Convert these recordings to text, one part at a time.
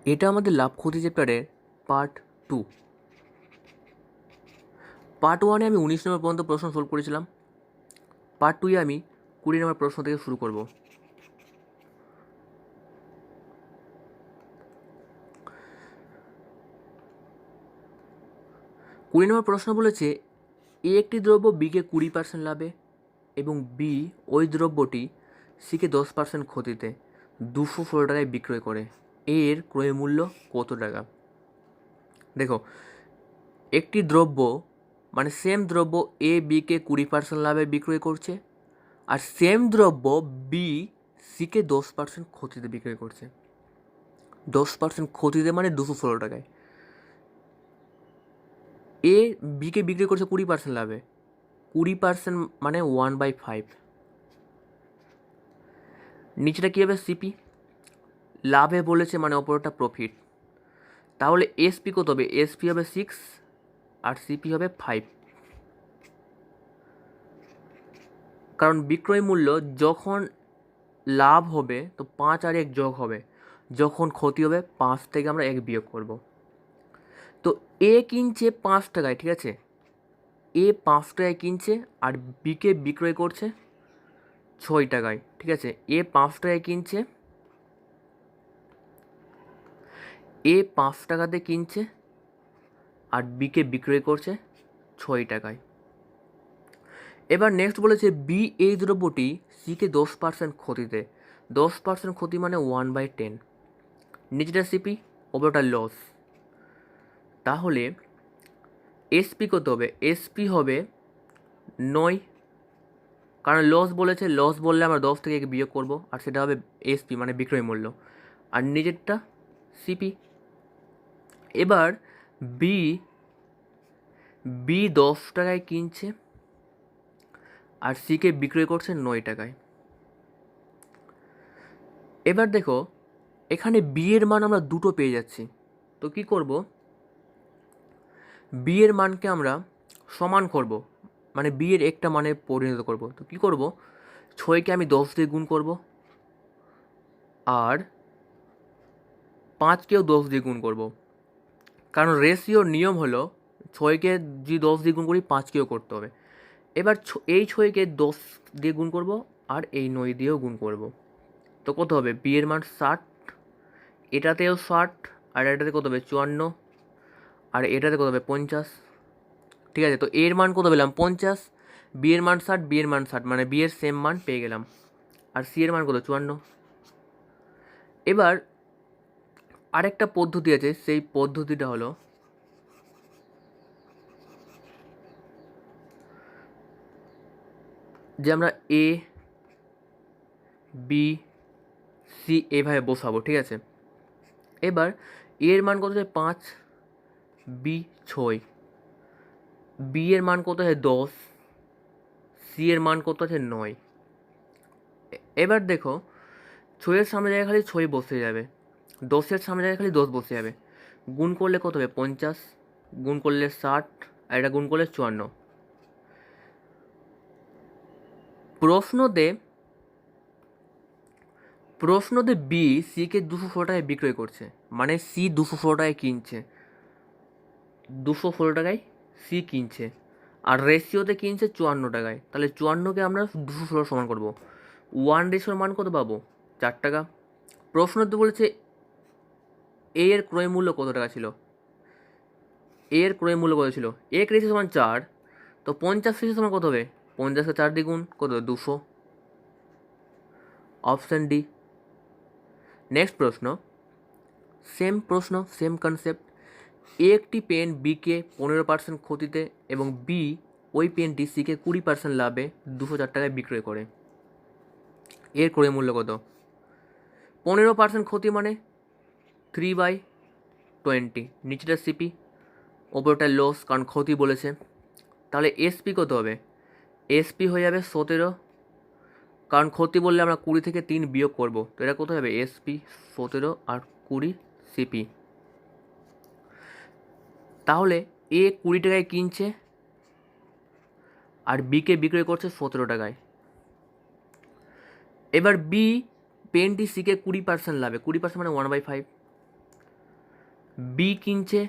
এটা আমাদের লাভ ক্ষতি চ্যাপ্টারের পার্ট 2। পার্ট 1-এ আমি 19 নম্বর পর্যন্ত প্রশ্ন সলভ করেছিলাম। পার্ট 2-এ আমি 20 নম্বর প্রশ্ন থেকে শুরু করব। কুড়ি নম্বর প্রশ্ন বলেছে, এ একটি দ্রব্য বিকে 20% লাভে এবং বি ওই দ্রব্যটি সিকে 10% ক্ষতিতে 216 টাকায় বিক্রয় করে। এর ক্রয় মূল্য কত টাকা? দেখো, একটি দ্রব্য মানে সেম দ্রব্য এ বিকে 20% লাভে বিক্রয় করছে, আর সেম দ্রব্য বি সিকে 10% ক্ষতিতে বিক্রয় করছে। 10% ক্ষতিতে মানে 216 টাকায়। এ বিকে বিক্রি করছে 20% লাভে। 20% মানে 1/5। নিচেটা কী হবে? সিপি। লাভে বলেছে মানে ওপরটা প্রফিট। তাহলে এসপি কত হবে? এসপি হবে 6 আর সিপি হবে 5। কারণ বিক্রয় মূল্য যখন লাভ হবে তো 5 আর 1 যোগ হবে, যখন ক্ষতি হবে 5 থেকে আমরা 1 বিয়োগ করব। তো এ কিনছে 5 টাকায়, ঠিক আছে? এ 5 টাকায় কিনছে আর বিকে বিক্রয় করছে 6 টাকায়, ঠিক আছে? এ 5 টাকায় কিনছে, এ 5 টাকাতে কিনছে আর বিকে বিক্রয় করছে 6 টাকায়। এবার নেক্সট বলেছে বি এই দ্রব্যটি সিকে 10% ক্ষতিতে। 10% ক্ষতি মানে 1/10। নিচেটা সিপি, ওপরটা লস। তাহলে এসপি কত হবে? এসপি হবে 9, কারণ লস বলেছে, লস বললে আমরা 10 থেকে বিয়োগ করব, আর সেটা হবে এসপি মানে বিক্রয় মূল্য। আর নিজেরটা সিপি। এবার বি বি 10 টাকায় কিনছে আর সিকে বিক্রয় করছে 9 টাকায়। এবার দেখো, এখানে বি এর মান আমরা দুটো পেয়ে যাচ্ছি। তো কি করব? বি এর মানকে আমরা সমান করব, মানে বি এর একটা মানে পরিণত করব। তো কি করব? 6কে আমি 10 দিয়ে গুণ করব আর 5কেও 10 দিয়ে গুণ করব। কারণ রেশিওর নিয়ম হলো 6কে যদি 10 দিয়ে গুণ করি 5কেও করতে হবে। এবার এই 6কে 10 দিয়ে গুণ করব আর এই 9 দিয়েও গুণ করব। তো কত হবে? বি এর মান 60, এটাতেও 60, আর এটাতে কত হবে? 54, আর এটাতে কত হবে? 50। ঠিক আছে, তো এর মান কত পেলাম? 50। বি এর মান 60, বি এর মান 60, মানে বি এর সেম মান পেয়ে গেলাম। আর সি এর মান কত? 54। এবার আরেকটা পদ্ধতি আছে, সেই পদ্ধতিটা হলো যে আমরা এ বি সি এভাবে বসাবো, ঠিক আছে? এবার এর মান কত হয়? 5, বি 6, বি এর মান কত হয়? 10, সি এর মান কত আছে? 9। এবার দেখো, 6-এর সামনে জায়গায় খালি 6 বসে যাবে, 10-এর সামনে জায়গায় খালি 10 বসে যাবে। গুণ করলে কত হবে? 50, গুণ করলে 60, আর এটা গুণ করলে 54। প্রশ্নতে বি সিকে 216 টাকায় বিক্রয় করছে, মানে সি 216 টাকায় কিনছে, 216 টাকায় সি কিনছে, আর রেশিওতে কিনছে 54 টাকায়। তাহলে 54কে আমরা 216 সমান করব। 1 রেশিওর মান কত পাবো? 4 টাকা। প্রশ্নতে বলেছে এ এর ক্রয় মূল্য কত টাকা ছিল? এ এর ক্রয় মূল্য কত ছিল? 1 রেশিও সমান 4, তো 50 রেশিও সমান কত হবে? 50কে 4 দিয়ে গুণ, কত? 200। Option D. নেক্সট প্রশ্ন, সেম কনসেপ্ট। এ একটি পেন বিকে 15% ক্ষতিতে এবং বি ওই পেনটি সিকে 20% লাভে 204 টাকায় বিক্রয় করে। এর ক্রয় মূল্য কত? 15% ক্ষতি মানে 3/20। নিচেটা সিপি, ওপরটা লস, কারণ ক্ষতি বলেছে। তাহলে এসপি কত হবে? এসপি হয়ে যাবে 17, কারণ ক্ষতি বললে আমরা 20 থেকে 3 বিয়োগ করব। তো এটা কত হবে? এসপি 17 আর 20 সিপি। তাহলে এ 20 টাকায় কিনছে আর বিকে বিক্রয় করছে 17 টাকায়। এবার বি পেনটি সিকে 20% লাভে, 20% মানে 1/5। বি কিনছে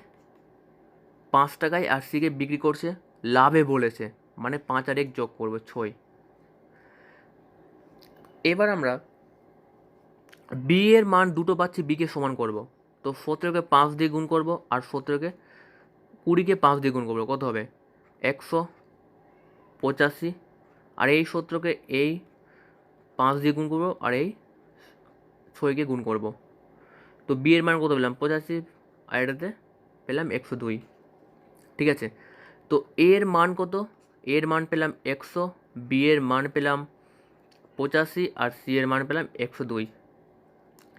5 টাকায় আর সিকে বিক্রি করছে লাভে বলেছে, মানে 5 আর 1 যোগ করবো 6। এবার আমরা বি এর মান দুটো পাচ্ছি, বিকে সমান করব। তো 17কে 5 দিয়ে গুণ করব আর 17কে 20কে 5 দিয়ে গুণ করবো, কত হবে 185। আর এই 17কে এই 5 দিয়ে গুণ করবো আর এই 6কে গুণ করব। তো বি এর মান কত পেলাম 85, আর এটাতে পেলাম 102। ঠিক আছে, তো এর মান কত, এর মান পেলাম 100, বি এর মান পেলাম 85 আর সি এর মান পেলাম 102।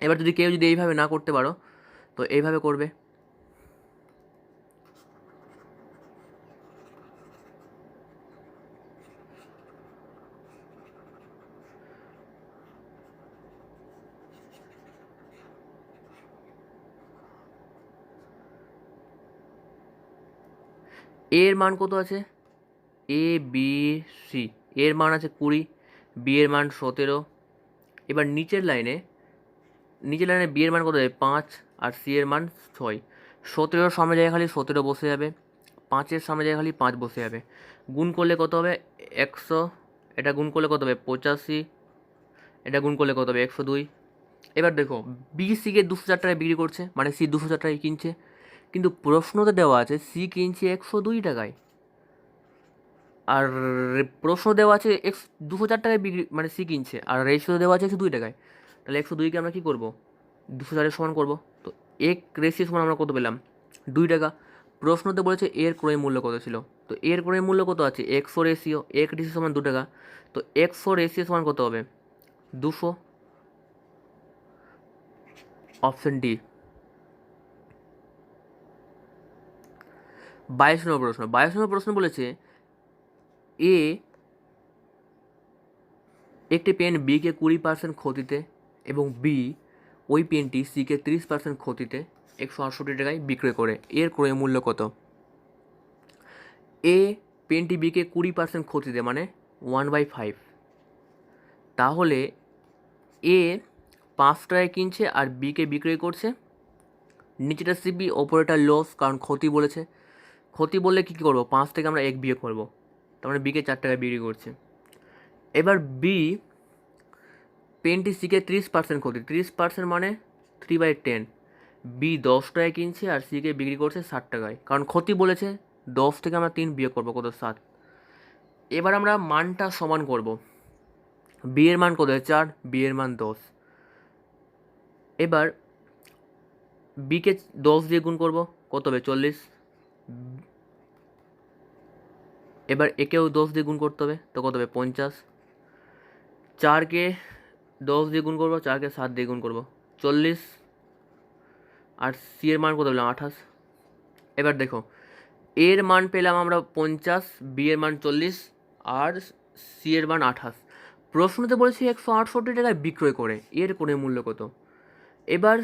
এবার যদি কেউ যদি এইভাবে না করতে পারো তো এইভাবে করবে। এর মান কত আছে, এ বি সি এর মান আছে 20, বি এর মান 17। এবার নিচের লাইনে বি এর মান কত হবে 5 আর সি এর মান 6। 17 সামনে জায়গায় খালি 17 বসে যাবে, 5-এর সামনে জায়গায় খালি 5 বসে যাবে। গুণ করলে কত হবে 100, এটা গুণ করলে কত হবে 85, এটা গুণ করলে কত হবে 102। এবার দেখো বি সিকে 204 টাকায় বিক্রি করছে, মানে সি 204 টাকায় কিনছে, কিন্তু প্রশ্নতে দেওয়া আছে সি কিনছে 102 টাকায়, আর প্রশ্ন দেওয়া আছে 204 টাকায় বিক্রি, মানে সি কিনছে, আর রেশিও দেওয়া আছে 102 টাকায়। তাহলে 102কে আমরা কী করবো 204-এর সমান করবো। তো এক রেশিও সমান আমরা কত পেলাম 2 টাকা। প্রশ্নতে বলেছে এর ক্রয় মূল্য কত ছিল, তো এর ক্রয় মূল্য কত আছে 100 রেশিও, এক রেশিও সমান 2 টাকা। তো 100 রেশিও সমান কত হবে 200, অপশন ডি। 22 নম্বর প্রশ্ন, 22 নম্বর প্রশ্ন বলেছে এ একটি পেন বিকে 20% ক্ষতিতে এবং বি ওই পেনটি সিকে 30% ক্ষতিতে 168 টাকায় বিক্রয় করে, এর ক্রয় মূল্য কত। এ পেনটি বিকে 20% ক্ষতিতে, মানে 1/5, তাহলে এ 5 টাকায় কিনছে আর বিকে বিক্রয় করছে, নিচেটা সিপি ওপরেটা লস, কারণ ক্ষতি বলেছে। ক্ষতি বললে কী করবো 5 থেকে আমরা 1 বিয়োগ করবো, তার মানে বিকে 4 টাকায় বিক্রি করছে। এবার বি পেনটি সিকে 30% ক্ষতি, 30% মানে 3/10, বি 10 টাকায় কিনছে আর সিকে বিক্রি করছে 60 টাকায়, কারণ ক্ষতি বলেছে 10 থেকে আমরা 3 বিয়োগ করবো, কত 7। এবার আমরা মানটা সমান করব, বি এর মান কত 4, বি এর মান 10। এবার বিকে 10 দিয়ে গুণ করব, কত হবে 40। এবার একেও 10 দিয়ে গুণ করতে হবে, তো কত হবে 50। 4কে 10 দিয়ে গুণ করবো, 4কে 7 দিয়ে গুণ করবো 40, আর সি এর মান কত পেলাম 28। এবার দেখো এর মান পেলাম আমরা 50, বি এর মান 40 আর সি এর মান 28। প্রশ্নতে বলেছি 168 টাকায় বিক্রয় করে, এর ক্রয় মূল্য কত। এবার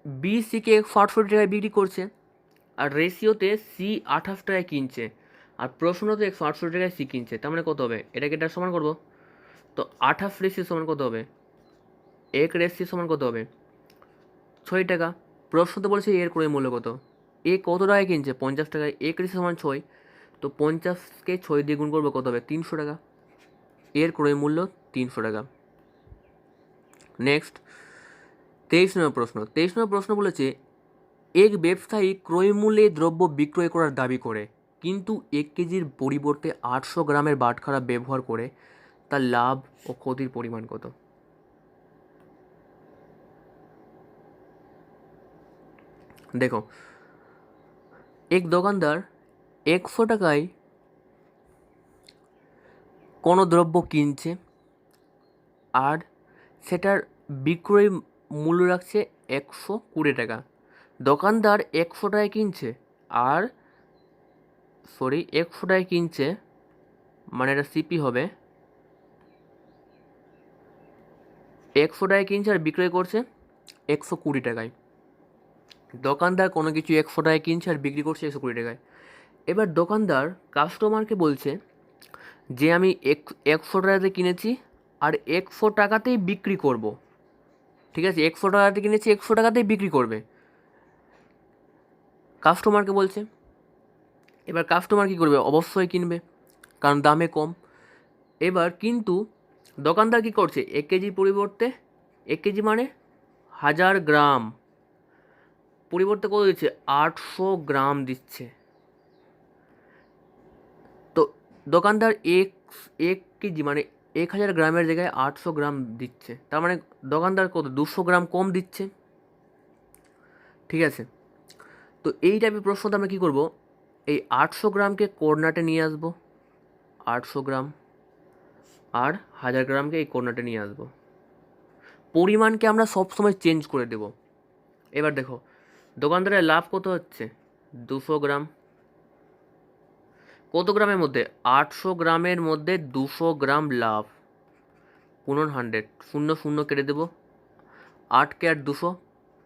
বি সিকে 168 টাকায় বিক্রি করছে আর রেশিওতে সি 28 টাকায় কিনছে, আর প্রশ্নতে 168 টাকায় সি কিনছে, তার মানে কত হবে, এটাকে এটা সমান করবো। তো 28 রেশিও সমান কত হবে, 1 রেশিও সমান কত হবে 6 টাকা। প্রশ্নতে বলেছে এর ক্রয় মূল্য কত, এ কত টাকায় কিনছে 50 টাকায়, 1 রেশিও সমান 6, তো 50কে 6 দিয়ে গুণ করবো, কত হবে 300 টাকা, এর ক্রয় মূল্য 300 টাকা। নেক্সট 23 নম্বর প্রশ্ন, 23 নম্বর প্রশ্ন বলেছে এক ব্যবসায়ী ক্রয় মূল্যে দ্রব্য বিক্রয় করার দাবি করে, কিন্তু 1 কেজির পরিবর্তে 800 গ্রামের বাটখারা ব্যবহার করে, তার লাভ ও ক্ষতির পরিমাণ কত। দেখো এক দোকানদার 100 টাকায় কোনো দ্রব্য কিনছে আর সেটার বিক্রয় মূল্য রাখছে 120 টাকা। দোকানদার 100 টাকায় কিনছে আর 100 টাকায় কিনছে, মানে এটা সিপি হবে, 100 টাকায় কিনছে আর বিক্রয় করছে 120 টাকায়। দোকানদার কোনো কিছু 100 টাকায় কিনছে আর বিক্রি করছে 120 টাকায়। এবার দোকানদার কাস্টমারকে বলছে যে আমি 100 টাকাতে কিনেছি আর 100 টাকাতেই বিক্রি করব, ঠিক আছে, 100 টাকাতে কিনেছি 100 টাকাতেই বিক্রি করবে। কাস্টমারকে বলছে। এবার কাস্টমার কী করবে? অবশ্যই কিনবে, কারণ দামে কম। এবার কিন্তু দোকানদার কী করছে? 1 কেজির পরিবর্তে 1 কেজি মানে 1000 গ্রাম পরিবর্তে কত দিচ্ছে? 800 গ্রাম দিচ্ছে। তো দোকানদার এক কেজি মানে 1000 গ্রামের জায়গায় 800 গ্রাম দিচ্ছে, তার মানে দোকানদার কত? 200 গ্রাম কম দিচ্ছে। ঠিক আছে, তো এই টাইপের প্রশ্নতে আমরা কী করব? এই 800 গ্রামকে কর্নাটে নিয়ে আসবো, 800 গ্রাম, আর 1000 গ্রামকে এই কর্নাটে নিয়ে আসবো। পরিমাণকে আমরা সবসময় চেঞ্জ করে দেব। এবার দেখো দোকানদারের লাভ কত হচ্ছে? 200 গ্রাম। কত গ্রামের মধ্যে? 800 গ্রামের মধ্যে 200 গ্রাম লাভ, গুণন 100, 0 0 কেটে দেবো, 8 কে 8 200,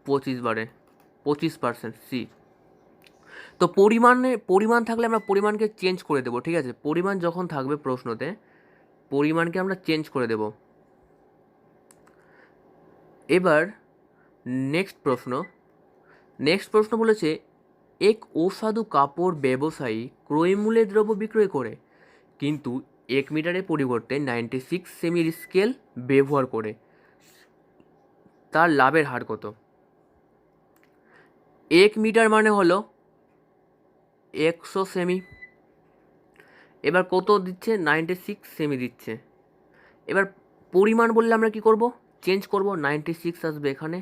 25 বারে 25%। সি। তো পরিমাণ থাকলে আমরা পরিমাণকে চেঞ্জ করে দেবো। ঠিক আছে, পরিমাণ যখন থাকবে প্রশ্নতে, পরিমাণকে আমরা চেঞ্জ করে দেব। এবার নেক্সট প্রশ্ন বলেছে, এক অসাধু কাপড় ব্যবসায়ী ক্রয়মূল্যের দ্রব্য বিক্রয় করে, কিন্তু 1 মিটারের পরিবর্তে 96 সেমির স্কেল ব্যবহার করে, তার লাভের হার কত? 1 মিটার মানে হলো 100 সেমি। এবার কত দিচ্ছে? 96 সেমি দিচ্ছে। এবার পরিমাণ বললে আমরা কি করব? চেঞ্জ করব, 96 আসবে এখানে,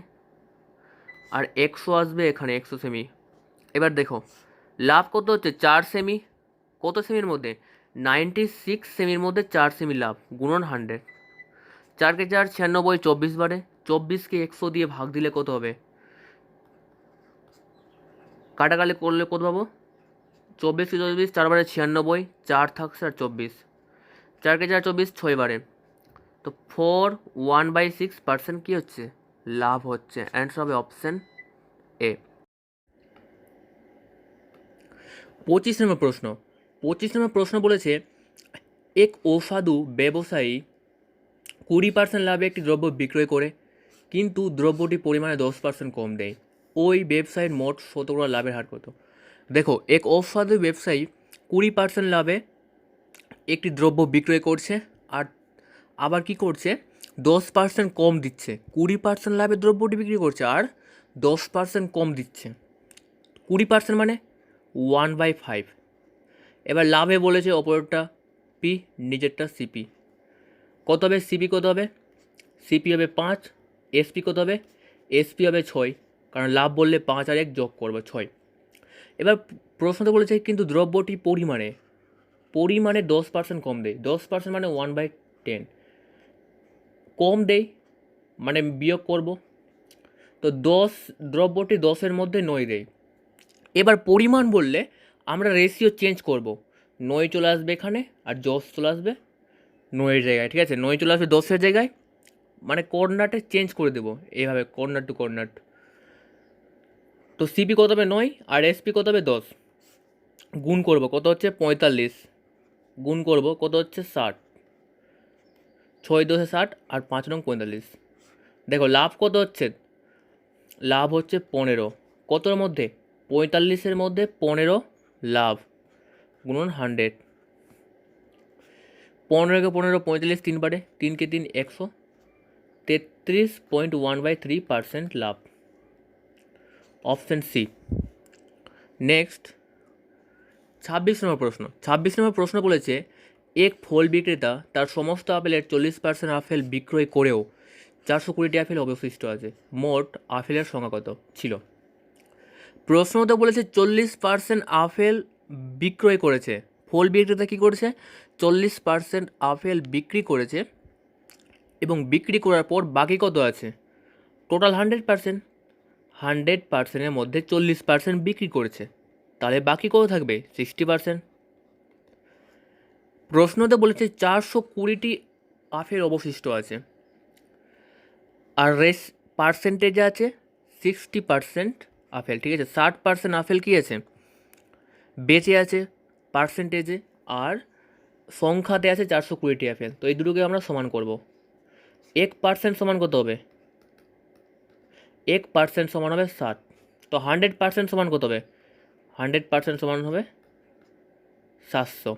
আর 100 আসবে এখানে, 100 সেমি। এবার দেখো লাভ কত হচ্ছে? 4 সেমি। কত সেমির মধ্যে? 96 সেমির মধ্যে 4 সেমি লাভ, গুণন 100। 4 কে 4 96, 24 বারে 24কে 100 দিয়ে ভাগ দিলে কত হবে? কাটাকালি করলে কত পাবো? 24 কে 24, 4 বারে 96, 4 থাকছে আর 24, 4 কে 4 24, 6 বারে, তো 4/1/6% কী হচ্ছে? লাভ হচ্ছে। অ্যান্সার হবে অপশান এ। 25 নম্বর প্রশ্ন বলেছে, এক অসাধু ব্যবসায়ী 20% লাভে একটি দ্রব্য বিক্রয় করে, কিন্তু দ্রব্যটি পরিমাণে 10% কম দেয়। ওই ব্যবসায়ীর মোট শতকরা লাভের হার কত? দেখো এক অসাধু ব্যবসায়ী 20% লাভে একটি দ্রব্য বিক্রয় করছে, আর আবার কি করছে? 10% কম দিচ্ছে। 20% লাভে দ্রব্যটি বিক্রি করছে আর 10% কম দিচ্ছে। 20% মানে 1/5। এবার লাভে বলেছে অপরটা পি, নিজেরটা সিপি। কত হবে সিপি? কত হবে? সিপি হবে 5, এসপি কত হবে? এসপি হবে 6, কারণ লাভ বললে 5 আর 1 যোগ করবো, 6। এবার প্রশ্নতে বলেছে কিন্তু দ্রব্যটি পরিমাণে 10% কম দেয়। 10% মানে 1/10 কম দেয়, মানে বিয়োগ করব, তো দ্রব্যটি 10-এর মধ্যে 9 দেয়। এবার পরিমাণ বললে আমরা রেশিও চেঞ্জ করব, 9 চলে আসবে এখানে আর 10 চলে আসবে 9-এর জায়গায়। ঠিক আছে, 9 চলে আসবে 10-এর জায়গায়, মানে কর্নারটা চেঞ্জ করে দেবো এইভাবে, কর্নার টু কর্নার। তো সিপি কত হবে? 9, আর এসপি কত হবে? 10। গুণ করব, কত হচ্ছে? 45। গুণ করব, কত হচ্ছে? 60। 6 10 60 আর 5 নং 45। দেখো লাভ কত হচ্ছে? লাভ হচ্ছে 15। কতর মধ্যে? 45-এর মধ্যে 15 লাভ, গুণন 100। 15 কে 15, 45 3 বারে, 3 কে 3 100, 33.1/3% লাভ, অপশান সি। নেক্সট 26 নম্বর প্রশ্ন বলেছে, এক ফল বিক্রেতা তার সমস্ত আপেলের 40% আপেল বিক্রয় করেও 420টি আপেল অবশিষ্ট আছে। মোট আপেলের সংখ্যা কত ছিল? প্রশ্নতে বলেছে 40% আপেল বিক্রয় করেছে। ফল বিক্রেতা কী করেছে? 40% আপেল বিক্রি করেছে, এবং বিক্রি করার পর বাকি কত আছে? টোটাল 100%। 100%-এর মধ্যে 40% বিক্রি করেছে, তাহলে বাকি কত থাকবে? 60%। প্রশ্নতে বলেছে 420টি আপেল অবশিষ্ট আছে, আর পার্সেন্টেজে আছে 60% আপেল। ঠিক আছে, 60% আপেল কী আছে? বেঁচে আছে পার্সেন্টেজে, আর সংখ্যাতে আছে 420টি আপেল। তো এই দুটোকে আমরা সমান করব। 1% সমান কত হবে? 1% সমান হবে 60। তো 100% সমান কত হবে? 100% সমান হবে 700,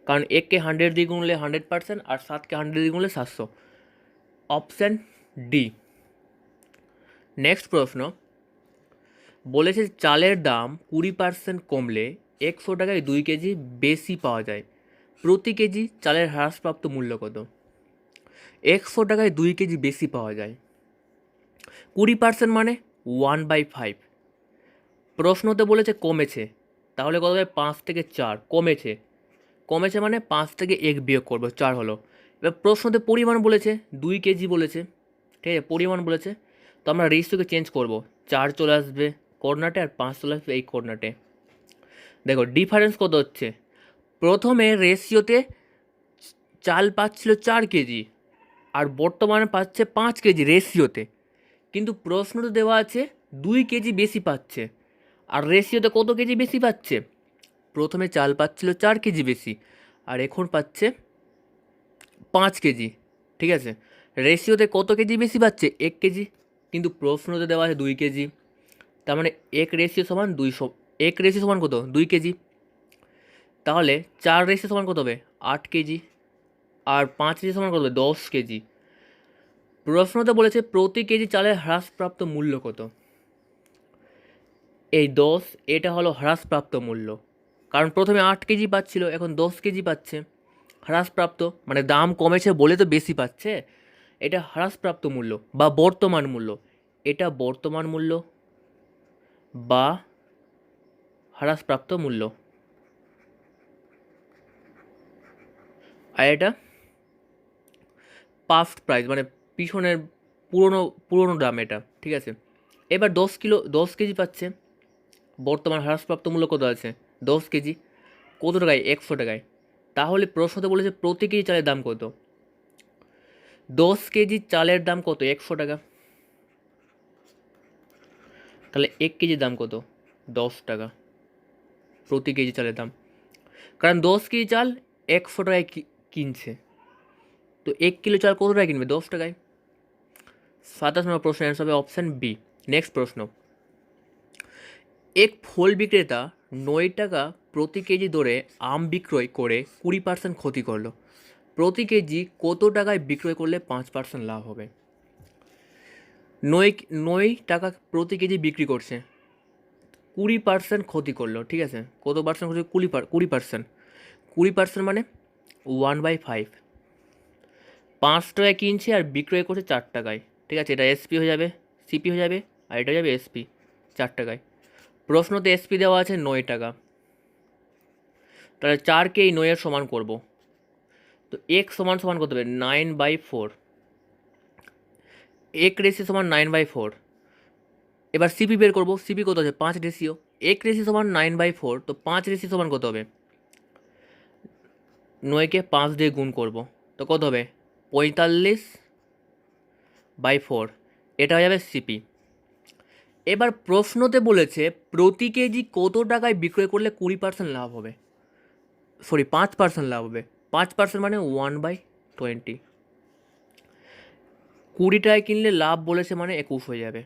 কারণ এককে 100 দিয়ে গুনলে 100% আর 7কে 100 দিয়ে গুনলে 700। Option D. নেক্সট প্রশ্ন বলেছে চালের দাম 20% কমলে 100 টাকায় 2 কেজি বেশি পাওয়া যায়, প্রতি কেজি চালের হ্রাসপ্রাপ্ত মূল্য কত? 100 টাকায় 2 কেজি বেশি পাওয়া যায়, 20% মানে 1/5। প্রশ্নতে বলেছে কমেছে, তাহলে কত হবে? 5 থেকে 4 কমেছে, কমেছে মানে 5 থেকে 1 বিয়োগ করবো, 4 হলো। এবার প্রশ্নতে পরিমাণ বলেছে 2 কেজি বলেছে, ঠিক আছে, পরিমাণ বলেছে, তো আমরা রেশিওকে চেঞ্জ করব, 4 চলে আসবে কর্নাটে আর 5 চলে আসবে এই কর্নাটে। দেখো ডিফারেন্স কত হচ্ছে, প্রথমে রেশিওতে চাল পাচ্ছিল 4 কেজি আর বর্তমানে পাচ্ছে 5 কেজি রেশিওতে, কিন্তু প্রশ্নতে দেওয়া আছে 2 কেজি বেশি পাচ্ছে, আর রেশিওতে কত কেজি বেশি পাচ্ছে? প্রথমে চাল পাচ্ছিল 4 কেজি বেশি আর এখন পাচ্ছে 5 কেজি, ঠিক আছে। রেশিওতে কত কেজি বেশি পাচ্ছে? 1 কেজি, কিন্তু প্রশ্নতে দেওয়া আছে 2 কেজি, তার মানে 1 রেশিও সমান 200, 1 রেশিও সমান কত? 2 কেজি। তাহলে 4 রেশিও সমান কত হবে? 8 কেজি, আর 5 রেশিও সমান কত হবে? 10 কেজি। প্রশ্নতে বলেছে প্রতি কেজি চালের হ্রাসপ্রাপ্ত মূল্য কত? এই 10, এটা হলো হ্রাসপ্রাপ্ত মূল্য, কারণ প্রথমে 8 কেজি পাচ্ছিল, এখন 10 কেজি পাচ্ছে। হ্রাসপ্রাপ্ত মানে দাম কমেছে বলে তো বেশি পাচ্ছে, এটা হ্রাসপ্রাপ্ত মূল্য বা বর্তমান মূল্য, এটা বর্তমান মূল্য বা হ্রাসপ্রাপ্ত মূল্য, আর এটা পাস্ট প্রাইস মানে পিছনের পুরনো পুরনো দাম এটা, ঠিক আছে। এবার 10 কেজি পাচ্ছে, বর্তমান হ্রাসপ্রাপ্ত মূল্য কত আছে? 10 কেজি, কত টাকায়? 100 টাকায়। তাহলে প্রশ্নতে বলেছে প্রতি কেজি চালের দাম কত? 10 কেজি চালের দাম কত? 100 টাকা। তাহলে 1 কেজির দাম কত? 10 টাকা প্রতি কেজি চালের দাম, কারণ 10 কেজি চাল 100 টাকায় কিনছে, তো 1 কিলো চাল কত টাকায় কিনবে? 10 টাকায়। 27 নম্বর প্রশ্নের অ্যান্সার হবে অপশান বি। নেক্সট প্রশ্ন, এক ফল বিক্রেতা 9 টাকা প্রতি কেজি দরে আম বিক্রয় করে 20% ক্ষতি করলো, প্রতি কেজি কত টাকায় বিক্রয় করলে 5% লাভ হবে? 9 টাকা প্রতি কেজি বিক্রি করছে, 20% ক্ষতি করলো, ঠিক আছে। কত পার্সেন্ট ক্ষতি? 20%। 20% মানে 1/5। 5 টাকায় কিনছে আর বিক্রয় করছে 4 টাকায়, ঠিক আছে। এটা এসপি হয়ে যাবে, সিপি হয়ে যাবে, আর এটা হয়ে যাবে এসপি, 4 টাকায়। প্রশ্নতে এসপি দেওয়া আছে 9 টাকা, তাহলে 4কে এই 9 এর সমান করব, তো এক সমান সমান কত হবে? 9/4, এক রেশিও সমান 9/4। এবার সিপি বের করবো, সিপি কত আছে? 5 রেশিও, এক রেশিও সমান 9/4, তো 5 রেশিও সমান কত হবে? 9কে 5 দিয়ে গুণ করব, তো কত হবে? 45/4, এটা হয়ে যাবে সিপি। এবার প্রশ্নতে বলেছে প্রতি কেজি কত টাকায় বিক্রয় করলে 20% লাভ হবে, সরি 5% লাভ হবে। 5% মানে 1/20, 20 টাকায় কিনলে লাভ বলেছে মানে 21 হয়ে যাবে।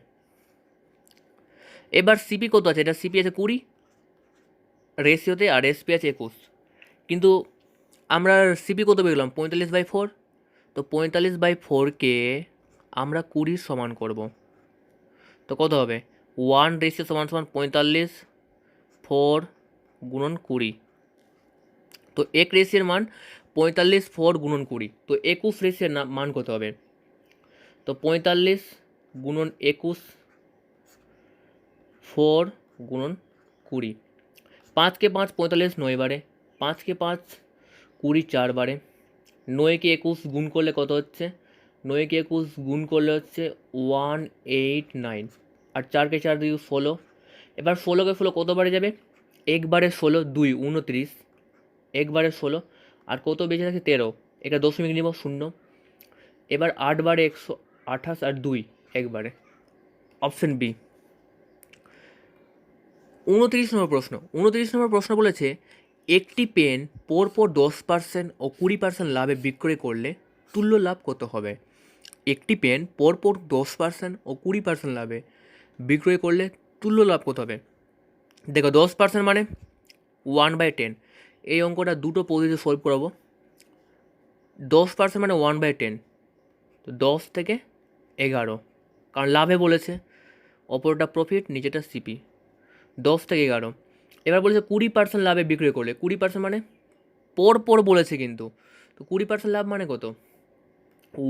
এবার সিপি কত আছে? এটা সিপি আছে 20 রেশিওতে, আর এসপি আছে 21, কিন্তু আমরা সিপি কত পেলাম? 45/4, তো 45/4কে আমরা 20 সমান করব, তো কত হবে? 1 রেশিও সমান সমান 45, 4 গুণন 20, তো এক রেশিওর মান 45, 4 গুণন 20, তো 21 রেশিওর মান কত হবে? তো 45 গুণন 21, 4 গুণন 20, 5কে 5 45, 9 বারে, 5কে 5 20, 4 বারে, 9কে 21 গুণ করলে কত হচ্ছে? 9কে 21 গুণ করলে হচ্ছে 189, আর 4কে 4 দিয়ে 16। এবার 16কে 16 কত বারে যাবে? একবারে 16, 2 29, একবারে 16, আর কত বেঁচে থাকে? 13, এটা দশমিক নিব 0। এবার 8 বারে 128, আর 2 একবারে, অপশন বি। 29 নম্বর প্রশ্ন, 29 নম্বর প্রশ্ন বলেছে একটি পেন পরপর 10% ও 20% লাভে বিক্রয় করলে তুল্য লাভ কত হবে? একটি পেন পরপর 10% ও 20% লাভে বিক্রয় করলে তুল্য লাভ কত হবে? দেখো 10% মানে 1/10, এই অঙ্কটা দুটো পদ্ধতিতে সলভ করাবো। 10% মানে 1/10, তো 10 থেকে 11, কারণ লাভে বলেছে, অপরটা প্রফিট, নিচেটা সিপি। 10 থেকে 11, এবার বলেছে 20% লাভে বিক্রয় করলে। 20% মানে পর বলেছে কিন্তু, তো 20% লাভ মানে কত?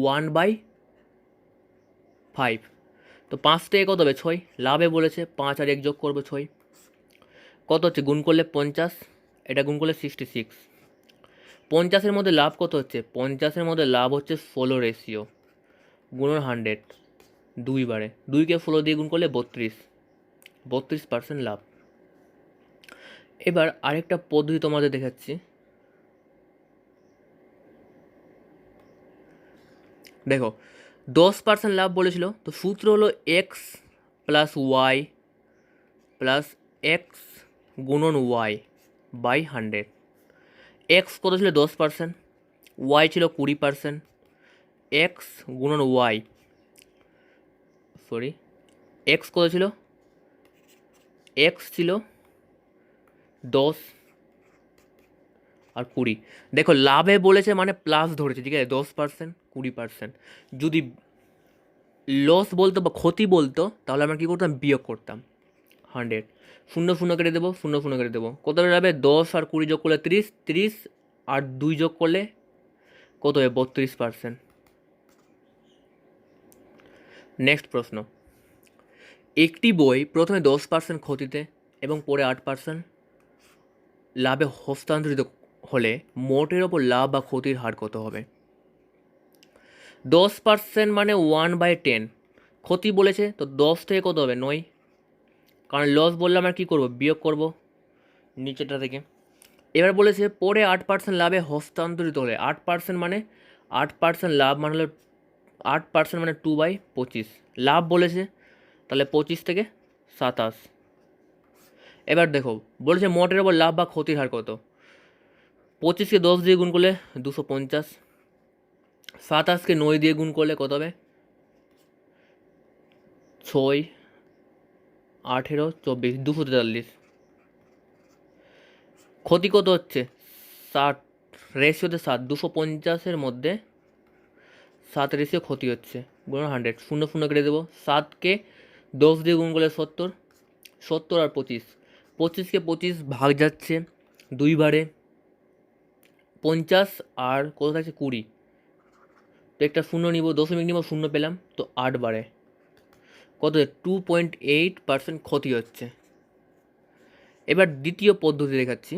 1/5, তো 5 থেকে কত হবে? 6, লাভে বলেছে 5 আর 1 যোগ করবো 6, কত হচ্ছে? গুণ করলে 50, এটা গুণ করলে 66। 50-এর মধ্যে লাভ কত হচ্ছে? 50-এর মধ্যে লাভ হচ্ছে 16 রেশিও গুণন 100, 2 বারে 2কে 16 দিয়ে গুণ করলে 32% লাভ। এবার আরেকটা পদ্ধতি তোমাদের দেখাচ্ছি। দেখো 10% লাভ বলেছিল, তো সূত্র হলো x plus y plus x গুণন ওয়াই বাই 100। এক্স কত ছিল? 10%, ওয়াই ছিল 20%, এক্স গুণন ওয়াই, সরি এক্স কত ছিল? এক্স ছিল 10 আর 20। দেখো লাভে বলেছে মানে প্লাস ধরেছে, ঠিক আছে? 10%, 20%। যদি লস বলতো বা ক্ষতি বলতো তাহলে আমরা কী করতাম? বিয়োগ করতাম 100, 0 0 কেটে দেবো, 0 0 কেটে দেবো, কত যাবে? 10 আর 20 যোগ করলে 30, 30 আর 2 যোগ করলে কত হবে? 32%। নেক্সট প্রশ্ন, একটি বই প্রথমে 10% ক্ষতিতে এবং পরে 8% লাভে হস্তান্তরিত হলে মোটের ওপর লাভ বা ক্ষতির হার কত হবে? 10% মানে 1/10, ক্ষতি বলেছে তো 10 থেকে কত হবে? 9, কারণ লস বললে আমরা কী করবো? বিয়োগ করব নিচেটা থেকে। এবার বলেছে পরে 8% লাভে হস্তান্তরিত হলে, 8% মানে 8% লাভ মানে হলো 8% মানে 2/25, লাভ বলেছে তাহলে 25 থেকে 27। এবার দেখো বলেছে মোটের ওপর লাভ বা ক্ষতির হার কত? 25কে 10 দিয়ে গুণ করলে 250, 27কে 9 দিয়ে গুণ করলে কত হবে? 6, 18, 24, 243। ক্ষতি কত হচ্ছে? 60, রেশিওতে 7, 250-এর মধ্যে 7 রেশিও ক্ষতি হচ্ছে, গুণ 100, 0 0 কেটে দেবো, 7কে 10 দিয়ে গুণ করলে 70, 70 আর 25, 25কে 25 ভাগ যাচ্ছে 2 বারে, 50 আর কত থাকছে? 20, তো একটা 0 নিব, দশমিক নিব, 0 পেলাম, তো 8 বারে কত? 2.8% ক্ষতি হচ্ছে। এবার দ্বিতীয় পদ্ধতি দেখাচ্ছি।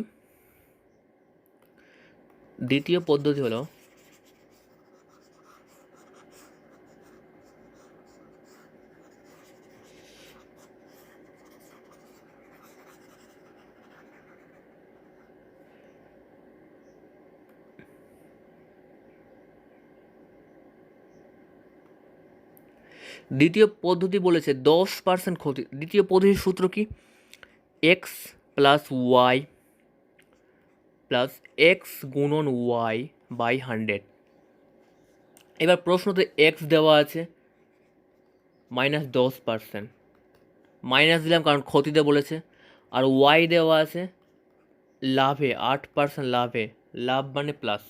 দ্বিতীয় পদ্ধতি হলো, দ্বিতীয় পদ্ধতি বলেছে 10% ক্ষতি। দ্বিতীয় পদ্ধতির সূত্র কি? X plus y plus x গুণন ওয়াই বাই 100। এবার প্রশ্নতে এক্স দেওয়া আছে -10%, মাইনাস দিলাম কারণ ক্ষতিতে বলেছে, আর ওয়াই দেওয়া আছে লাভে 8% লাভে, লাভ মানে প্লাস।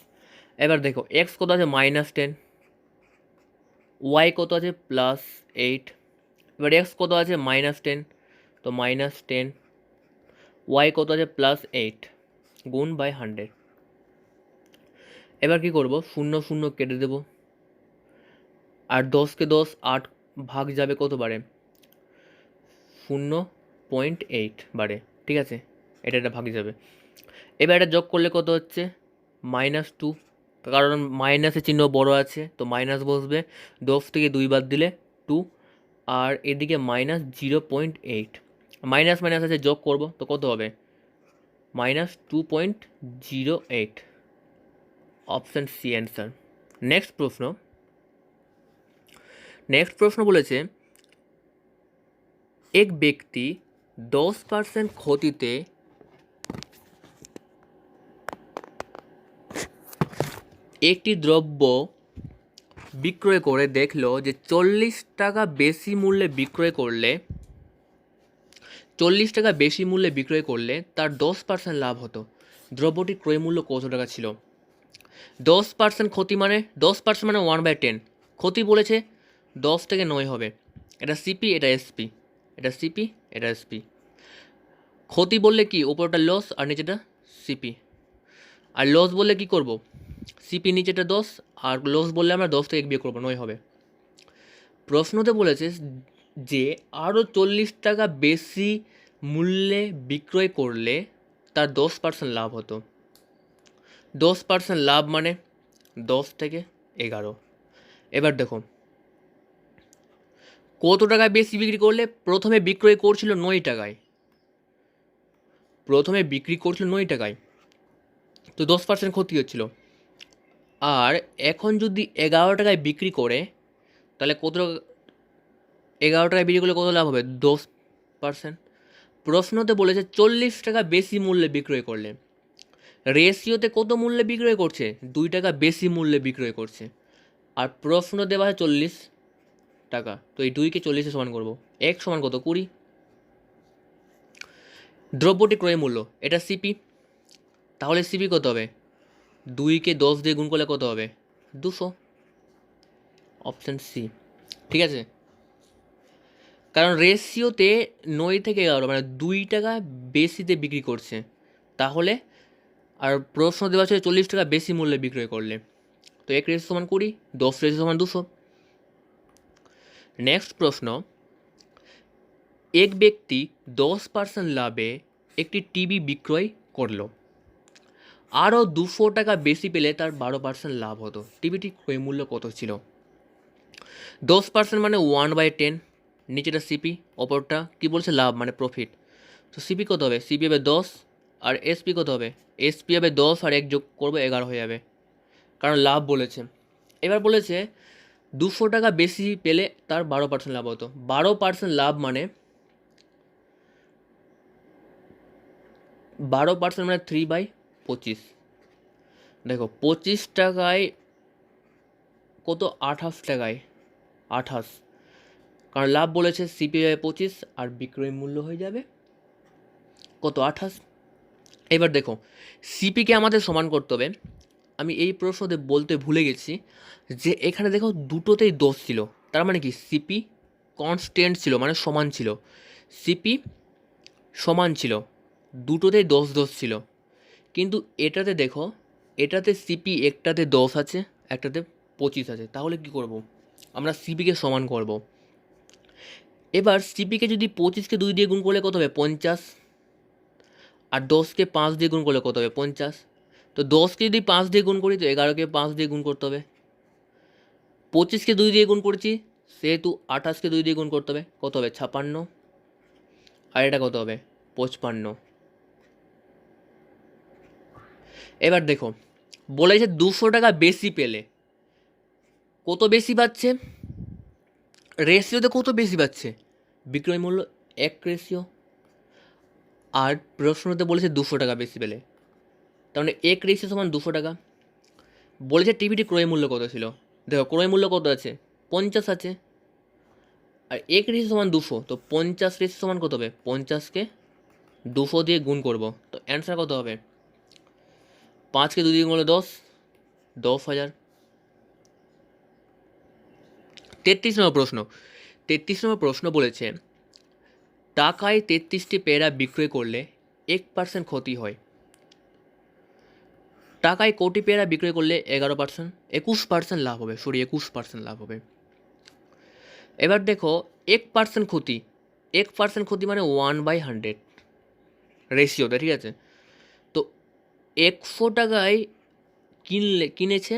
এবার দেখো এক্স কত আছে? -10, ওয়াই কত আছে? +8, এবার এক্স কত আছে? -10, তো -10, ওয়াই কত আছে? +8 গুণ বাই 100। এবার কি করব? 0 0 কেটে দেব, আর 10কে 10 8 ভাগ যাবে কত বারে? 0.8 বারে, ঠিক আছে? এটা ভাগ যাবে। এবার এটা যোগ করলে কত হচ্ছে? -2, কারণ মাইনাসের চিহ্ন বড় আছে তো মাইনাস বসবে, 10 থেকে 2 বাদ দিলে 2, আর এদিকে -0.8, মাইনাস মাইনাস আছে যোগ করব তো কত হবে? -2.08, অপশান সি অ্যান্সার। নেক্সট প্রশ্ন বলেছে এক ব্যক্তি 10% ক্ষতিতে একটি দ্রব্য বিক্রয় করে দেখলো যে 40 টাকা বেশি মূল্যে বিক্রয় করলে 40 টাকা বেশি মূল্যে বিক্রয় করলে তার 10% লাভ হতো। দ্রব্যটির ক্রয় মূল্য কত টাকা ছিল? 10% ক্ষতি মানে 10% মানে 1/10। ক্ষতি বলেছে 10 থেকে 9 হবে। এটা সিপি, এটা এসপি, এটা সিপি, এটা এসপি। ক্ষতি বললে কি ওপরটা লস আর নিচেটা সিপি, আর লস বললে কি করব, সিপি নিচেটা 10 আর লস বললে আমরা 10 থেকে বিয়োগ করবো, 9 হবে। প্রশ্নতে বলেছে যে আরও 40 টাকা বেশি মূল্যে বিক্রয় করলে তার 10% লাভ হতো। 10% লাভ মানে 10 থেকে 11। এবার দেখো কত টাকা বেশি বিক্রি করলে, প্রথমে বিক্রয় করছিল 9 টাকায়, প্রথমে বিক্রি করছিল 9 টাকায়, তো 10% ক্ষতি হচ্ছিল। আর এখন যদি 11 টাকায় বিক্রি করে তাহলে কত টাকা, 11 টাকায় বিক্রি করলে কত লাভ হবে? 10%। প্রশ্নতে বলেছে 40 টাকা বেশি মূল্যে বিক্রয় করলে, রেশিওতে কত মূল্যে বিক্রয় করছে? 2 টাকা বেশি মূল্যে বিক্রয় করছে, আর প্রশ্ন দেওয়া হয় 40 টাকা, তো এই 2কে 40-এ সমান করবো। এক সমান কত? 20। দ্রব্যটি ক্রয় মূল্য, এটা সিপি, তাহলে সিপি কত হবে? 2কে 10 দিয়ে গুণ করলে কত হবে? 200। অপশান সি, ঠিক আছে। কারণ রেশিওতে 9 থেকে 11 মানে 2 টাকা বেশিতে বিক্রি করছে, তাহলে আর প্রশ্ন দেওয়া ছিল 40 টাকা বেশি মূল্যে বিক্রয় করলে, তো 1 রেশিও সমান 20, 10 রেশিও সমান 200। নেক্সট প্রশ্ন, এক ব্যক্তি 10% লাভে একটি টিভি বিক্রয় করলো, আরও 200 টাকা বেশি পেলে তার 12% লাভ হতো। টিভিটির ক্রয় মূল্য কত ছিল? 10% মানে 1/10, নিচেটা সিপি, অপরটা কি বলছে? লাভ মানে প্রফিট। তো সিপি কত হবে? সিপি হবে 10, আর এসপি কত হবে? এসপি হবে 10 আর 1 যোগ করবো 11 হয়ে যাবে, কারণ লাভ বলেছে। এবার বলেছে 200 টাকা বেশি পেলে তার 12% লাভ হতো। 12% লাভ মানে 12% মানে 3/25। দেখো 25 টাকায় কত? 28 টাকায় 28, কারণ লাভ বলেছে। সিপি হবে 25 আর বিক্রয় মূল্য হয়ে যাবে কত? 28। এবার দেখো সিপিকে আমাদের সমান করতে হবে। আমি এই প্রশ্নতে বলতে ভুলে গেছি যে এখানে দেখো দুটোতেই দোষ ছিল, তার মানে কি সিপি কনস্ট্যান্ট ছিল মানে সমান ছিল, সিপি সমান ছিল, দুটোতেই 10 ছিল। কিন্তু এটাতে দেখো, এটাতে সিপি একটাতে 10 আছে, একটাতে 25 আছে, তাহলে কি করব? আমরা সিপিকে সমান করব। এবার সিপিকে যদি 25কে 2 দিয়ে গুণ করলে কত হবে? 50, আর 10কে 5 দিয়ে গুণ করলে কত হবে? 50। তো 10কে যদি 5 দিয়ে গুণ করি তো 11কে 5 দিয়ে গুণ করতে হবে। 25কে 2 দিয়ে গুণ করেছি সেহেতু 28কে 2 দিয়ে গুণ করতে হবে, কত হবে? 56। আর এটা কত হবে? 55। এবার দেখো বলেছে 200 টাকা বেশি পেলে কত বেশি পাচ্ছে? রেশিওতে কত বেশি পাচ্ছে? বিক্রয় মূল্য 1 রেশিও, আর প্রশ্নতে বলেছে 200 টাকা বেশি পেলে, তার মানে 1 রেশিও সমান 200 টাকা। বলেছে টিভিটি ক্রয় মূল্য কত ছিল? দেখো ক্রয় মূল্য কত আছে? 50 আছে, আর 1 রেশিও সমান 200, তো 50 রেশিও সমান কত হবে? 50কে 200 দিয়ে গুণ করব, তো অ্যান্সার কত হবে? 5কে 2 দিয়ে গুণ করলে 10, 10,000। 33 নম্বর প্রশ্ন, 33 নম্বর প্রশ্ন বলেছে টাকায় 33টি পেয়ারা বিক্রয় করলে 1% ক্ষতি হয়। টাকায় কোটি পেয়ারা বিক্রয় করলে 11%, 21% লাভ হবে, 21% লাভ হবে। এবার দেখো 1% ক্ষতি, 1% ক্ষতি মানে 1/100 রেশিওতে, ঠিক আছে। তো 100 টাকায় কিনেছে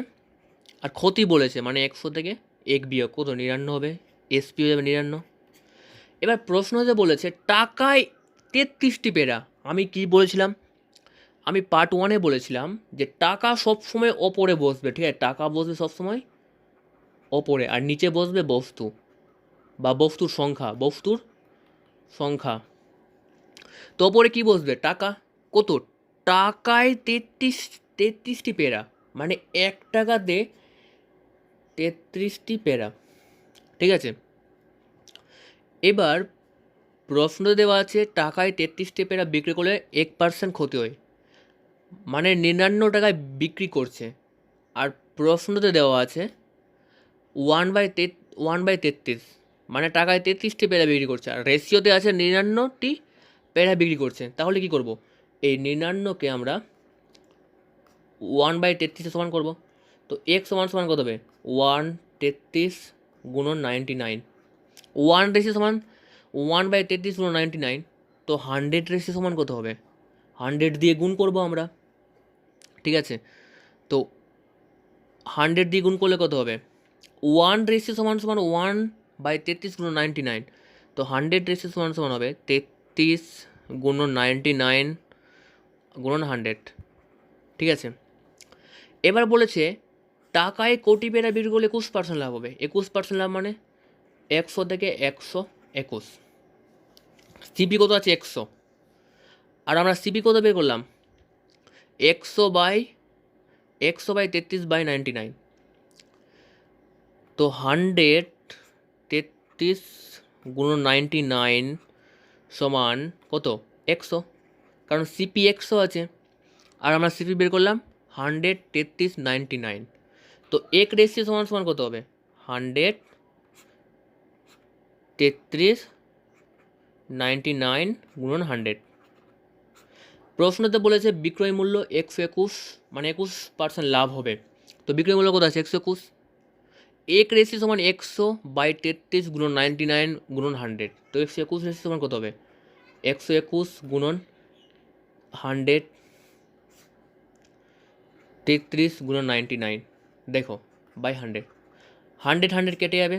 আর ক্ষতি বলেছে মানে 100 থেকে 1 বিয়োগ কত? 99 হবে, এসপি হয়ে যাবে 99। এবার প্রশ্ন যে বলেছে টাকায় 33টি পেয়ারা, আমি কি বলেছিলাম? আমি পার্ট 1-এ বলেছিলাম যে টাকা সবসময় ওপরে বসবে, ঠিক আছে, টাকা বসবে সবসময় ওপরে, আর নিচে বসবে বস্তু বা বস্তুর সংখ্যা, বস্তুর সংখ্যা। তো ওপরে কী বসবে? টাকা। কত? টাকায় 33টি পেয়ারা মানে 1 টাকাতে 33টি পেয়ারা, ঠিক আছে। এবার প্রশ্ন দেওয়া আছে টাকায় 33টি পেয়ারা বিক্রি করলে 1% ক্ষতি হয়, মানে 99 টাকায় বিক্রি করছে। আর প্রশ্নতে দেওয়া আছে 1/33, মানে টাকায় 33টি পেয়ারা বিক্রি করছে, আর রেশিওতে আছে 99টি পেয়ারা বিক্রি করছে। তাহলে কি করব? এই 99কে আমরা 1/33 সমান করব। তো এক সমান সমান কত হবে? 1/33 গুণন 99। 1 রেশিও সমান 1/33 গুণন 99। তো 100 রেশিও সমান কত হবে? 100 দিয়ে গুণ করব আমরা, ঠিক আছে? তো 100 দিয়ে গুণ করলে কত হবে? 1 রেশিও সমান সমান 1/33 গুণন 99। তো 100 রেশিও সমান সমান হবে 33 গুণন 99 গুণন 100, ঠিক আছে? এবার বলেছে টাকায় কোটি পেয়ারা বিক্রি করলে 21% লাভ হবে। 21% লাভ মানে 100 থেকে 121। সিপি কত আছে? 100। আর আমরা সিপি কত বের করলাম? 100/33/99। তো 133 গুণন 99 সমান কত? 100, কারণ সিপি 100 আছে। আর আমরা সিপি বের করলাম 133/99। তো এক রেশিও সমান সমান কত হবে? 133/99 গুণন 100। প্রশ্নতে বলেছে বিক্রয় মূল্য 121, মানে 21% লাভ হবে। তো বিক্রয় মূল্য কত আছে? 121। এক রেশিও সমান 100/33 গুণন 99 গুণন 100। তো 121 রেশিও সমান কত হবে? 121 গুণন 100, 33 গুণন 99, দেখো বাই 100। 100 কেটে যাবে।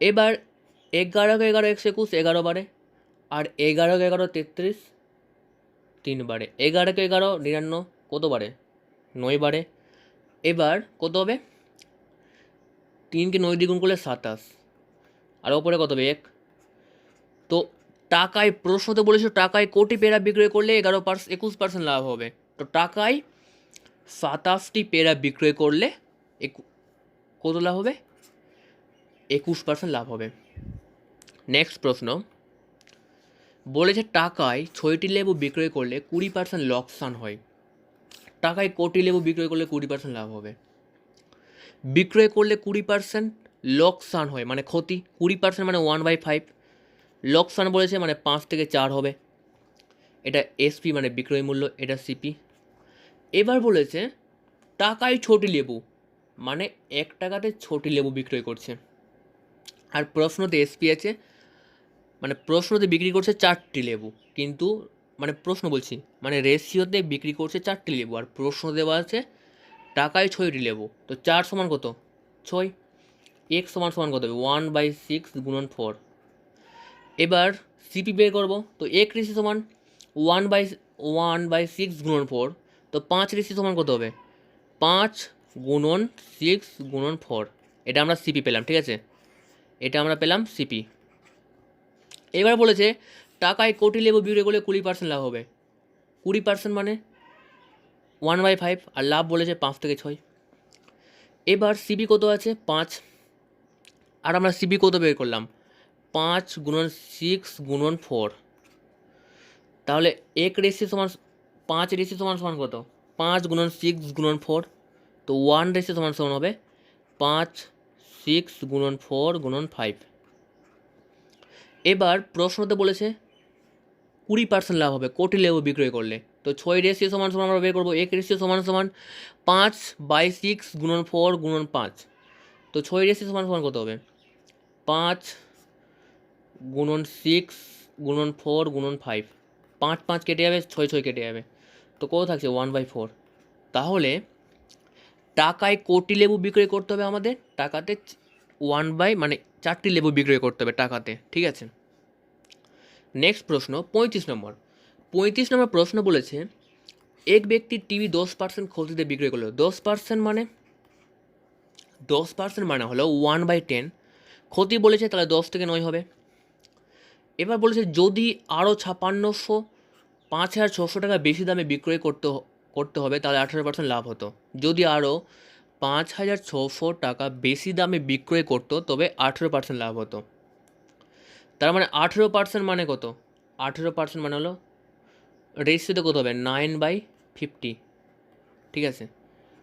এবার 11 11 121 11 বারে, আর 11 11 33 3 বারে। 11 11 99 কত বারে? 9 বারে। এবার কত হবে? 3কে 9 দিয়ে গুণ করলে 27, আর ওপরে কত হবে? 1। তো টাকায়, প্রশ্নতে বলেছিল টাকায় কোটি পেয়ারা বিক্রয় করলে 21% লাভ হবে। তো টাকায় 27টি পেয়ারা বিক্রয় করলে কত লাভ হবে? 21% লাভ হবে। নেক্সট প্রশ্ন বলেছে টাকায় 6টি লেবু বিক্রয় করলে 20% লোকসান হয়। টাকায় কোটি লেবু বিক্রয় করলে 20% লাভ হবে। বিক্রয় করলে 20% লোকসান হয়, মানে ক্ষতি। 20% মানে 1/5। লোকসান বলেছে মানে 5 থেকে 4 হবে। এটা এসপি মানে বিক্রয় মূল্য, এটা সিপি। এবার বলেছে টাকায় 6টি লেবু, মানে 1 টাকাতে 6টি লেবু বিক্রয় করছে। আর প্রশ্নতে এসপি আছে, মানে প্রশ্নতে বিক্রি করছে 4টি লেবু, কিন্তু মানে প্রশ্ন বলছি মানে রেশিওতে বিক্রি করছে 4টি লেবু, আর প্রশ্ন দেওয়া আছে টাকায় 6টি লেবু। তো 4 সমান কত? 6। এক সমান সমান কত হবে? 1/6 গুণন 4। এবার সিপি বের করবো। তো এক রেশি সমান 1/6 গুণন 4। তো 5 রেশি সমান কত হবে? 5 গুণন 6 গুণন 4। এটা আমরা সিপি পেলাম, ঠিক আছে? এটা আমরা পেলাম সিপি। এবার বলেছে টাকায় কোটি লেবু বিক্রি করলে 20% লাভ হবে। 20% মানে 1/5, আর লাভ বলেছে 5 থেকে 6। এবার সিবি কত আছে? 5। আর আমরা সিবি কত বের করলাম? 5 গুণন 6 গুণন 4। তাহলে এক রেশি সমান 5 রেশি সমান সমান কত? 5 গুণন 6 গুণন 4। তো 1 রেশি সমান সমান হবে 5 6 গুণন 4 গুণন 5। এবার প্রশ্নতে বলেছে 20% লাভ হবে কোটি লেবু বিক্রয় করলে। তো 6 রেশিও সমান সমান আমরা বের করবো। এক রেশিও সমান সমান 5/6 গুণন 4 গুণন 5। তো 6 রেশিও সমান সমান কত হবে? 5 গুণন 6 গুণন 4 গুণন 5। 5 5 কেটে যাবে, 6 6 কেটে যাবে। তো কত থাকছে? 1/4। তাহলে টাকায় কোটি লেবু বিক্রয় করতে হবে আমাদের, টাকাতে মানে 4টি লেবু বিক্রয় করতে হবে টাকাতে, ঠিক আছে? নেক্সট প্রশ্ন 35 নম্বর। 35 নম্বর প্রশ্ন বলেছে এক ব্যক্তি টিভি 10% ক্ষতিতে বিক্রয় করলো। 10% মানে হলো 1/10। ক্ষতি বলেছে, তাহলে 10 থেকে 9 হবে। এবার বলেছে যদি আরও 5,600 টাকা বেশি দামে বিক্রয় করতে হবে তাহলে 18% লাভ হতো। যদি আরও 5,600 টাকা বেশি দামে বিক্রয় করতো তবে 18% লাভ হতো। তার মানে 18% মানে কত? 18% মানে হলো রেশিওতে কত হবে? 9/50, ঠিক আছে?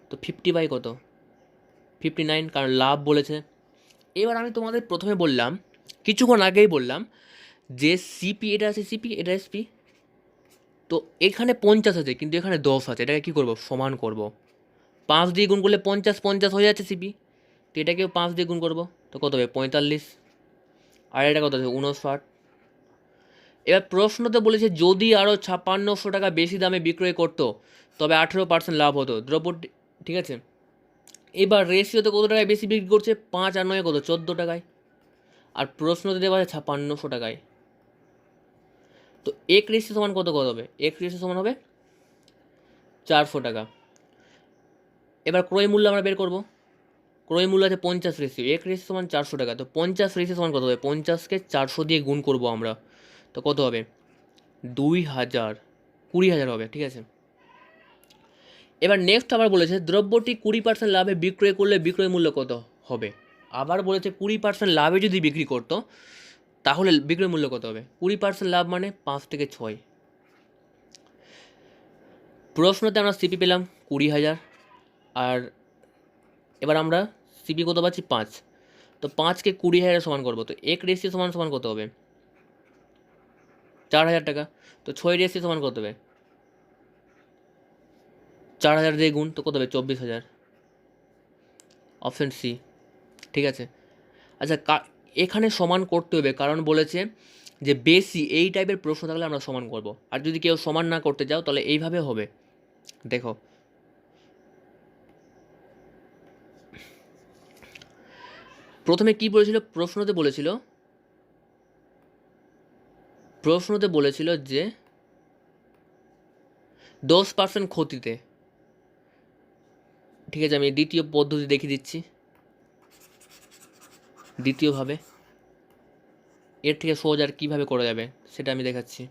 তো 50 বাই কত? 59, কারণ লাভ বলেছে। এবার আমি তোমাদের প্রথমে বললাম, কিছুক্ষণ আগেই বললাম যে সিপি এটা আছে, সিপি এটা এসপি। তো এখানে 50 আছে কিন্তু এখানে 10 আছে, এটাকে কী করবো? সমান করব। 5 দিয়ে গুণ করলে 50 50 হয়ে যাচ্ছে সিপি, তো এটাকেও 5 দিয়ে গুণ করবো, তো কত হবে? 45। আর এটা কত আছে? 59। এবার প্রশ্নতে বলেছে যদি আরও 5600 টাকা বেশি দামে বিক্রয় করতো তবে 18% লাভ হতো দ্রব্যটি, ঠিক আছে? এবার রেশিওতে কত টাকায় বেশি বিক্রি করছে? 5 আর 9 কত? 14 টাকায়। আর প্রশ্নতে দেওয়া আছে 5600 টাকায়। তো এক রেশিও সমান কত কত হবে? এক রেশিও সমান হবে 400 টাকা। এবার ক্রয় মূল্য আমরা বের করব। ক্রয় মূল্য আছে 50 রেশিও, এক রেশিও সমান 400 টাকা। তো 50 রেশিও সমান কত হবে? 50কে 400 দিয়ে গুণ করব আমরা, তো কত হবে? 2000, 20,000 হবে, ঠিক আছে? এবার নেক্সট আবার বলেছে দ্রব্যটি 20% লাভে বিক্রয় করলে বিক্রয় মূল্য কত হবে? আবার বলেছে 20% লাভে যদি বিক্রি করতো তাহলে বিক্রয় মূল্য কত হবে? 20% লাভ মানে 5 থেকে 6। প্রশ্নতে আমরা সিপি পেলাম 20,000, আর এবার আমরা সিপি কত পাচ্ছি? 5। তো 5কে 20,000 সমান করবো, তো এক রেশিও সমান সমান কত হবে? 4,000 টাকা। তো 6 রেশিও সমান কত হবে? 4,000 দিয়ে গুণ, তো কত হবে? 24,000। অপশন সি, ঠিক আছে? আচ্ছা, এখানে সমান করতে হবে কারণ বলেছে যে বেশি এই টাইপের প্রশ্ন থাকলে আমরা সমান করব। আর যদি কেউ সমান না করতে যাও তাহলে এইভাবে হবে। দেখো, প্রথমে কি বলেছিল? প্রশ্নতে বলেছিল যে 10% ক্ষতিতে, ঠিক আছে? আমি দ্বিতীয় পদ্ধতি দেখিয়ে দিচ্ছি, দ্বিতীয়ভাবে এর থেকে সহজ আর কীভাবে করা যাবে সেটা আমি দেখাচ্ছি।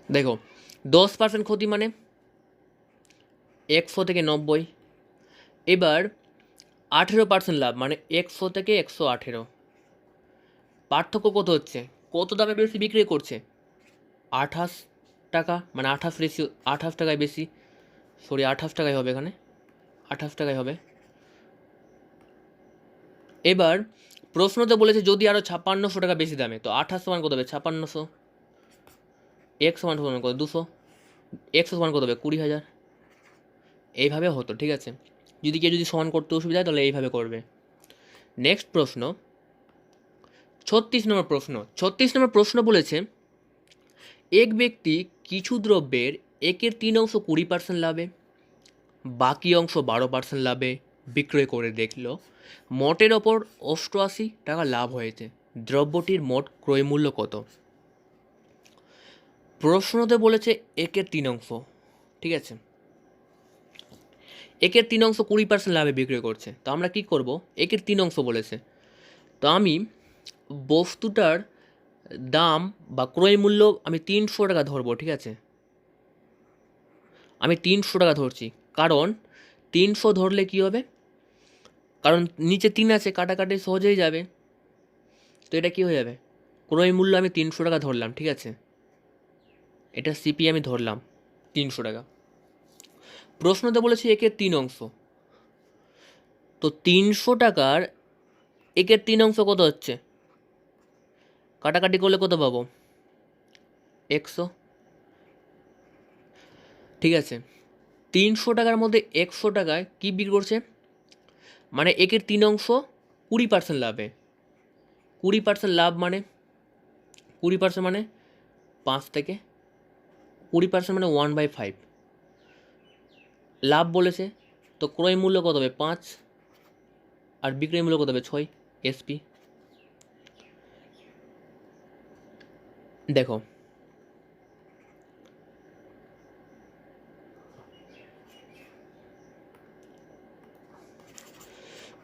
দেখো, 10% ক্ষতি মানে 100 থেকে 90। এবার 18% লাভ মানে 100 থেকে 118। পার্থক্য কত হচ্ছে? কত দামে বেশি বিক্রি করছে? 28 টাকা, মানে 28 রেশিও, 28 টাকায় বেশি, সরি 28 টাকায় হবে, এখানে 28 টাকায় হবে। এবার প্রশ্নতে বলেছে যদি আরও 5600 টাকা বেশি দামে, তো 28 সমান কত হবে? 5600। এক সমান সমান কত? 200। 100 সমান কত হবে? 20,000। এইভাবে হতো, ঠিক আছে? যদি কেউ যদি সমান করতে অসুবিধা হয় তাহলে এইভাবে করবে। নেক্সট প্রশ্ন, 36 নম্বর প্রশ্ন। 36 নম্বর প্রশ্ন বলেছে এক ব্যক্তি কিছু দ্রব্যের 1/3 20% লাভে, বাকি অংশ 12% লাভে বিক্রয় করে দেখল মোটের ওপর 88 টাকা লাভ হয়েছে, দ্রব্যটির মোট ক্রয় মূল্য কত? প্রশ্নতে বলেছে 1/3, ঠিক আছে? 1/3 20% লাভে বিক্রয় করছে, তো আমরা কি করব? 1/3 বলেছে, তো আমি বস্তুটার দাম বা ক্রয় মূল্য আমি 300 টাকা ধরবো, ঠিক আছে? আমি 300 টাকা ধরছি, কারণ 300 ধরলে কি হবে? কারণ নিচে 3 আছে, কাটাকাটি সহজেই যাবে, তো এটা কি হয়ে যাবে? ক্রয় মূল্য আমি 300 টাকা ধরলাম, ঠিক আছে? এটা সিপি আমি ধরলাম 300 টাকা। প্রশ্নতে বলেছি 1/3, তো 300 টাকার 1/3 কত হচ্ছে? কাটাকাটি করলে কত পাবো? 100, ঠিক আছে? 300 টাকার মধ্যে 100 টাকায় কী বিক্রি করছে? মানে 1/3 20% লাভে। 20% লাভ মানে 20% মানে 5 থেকে 20% মানে 1/5 লাভ বলেছে, তো ক্রয় মূল্য কত হবে? 5, আর বিক্রয় মূল্য কত হবে? 6 এসপি। দেখো,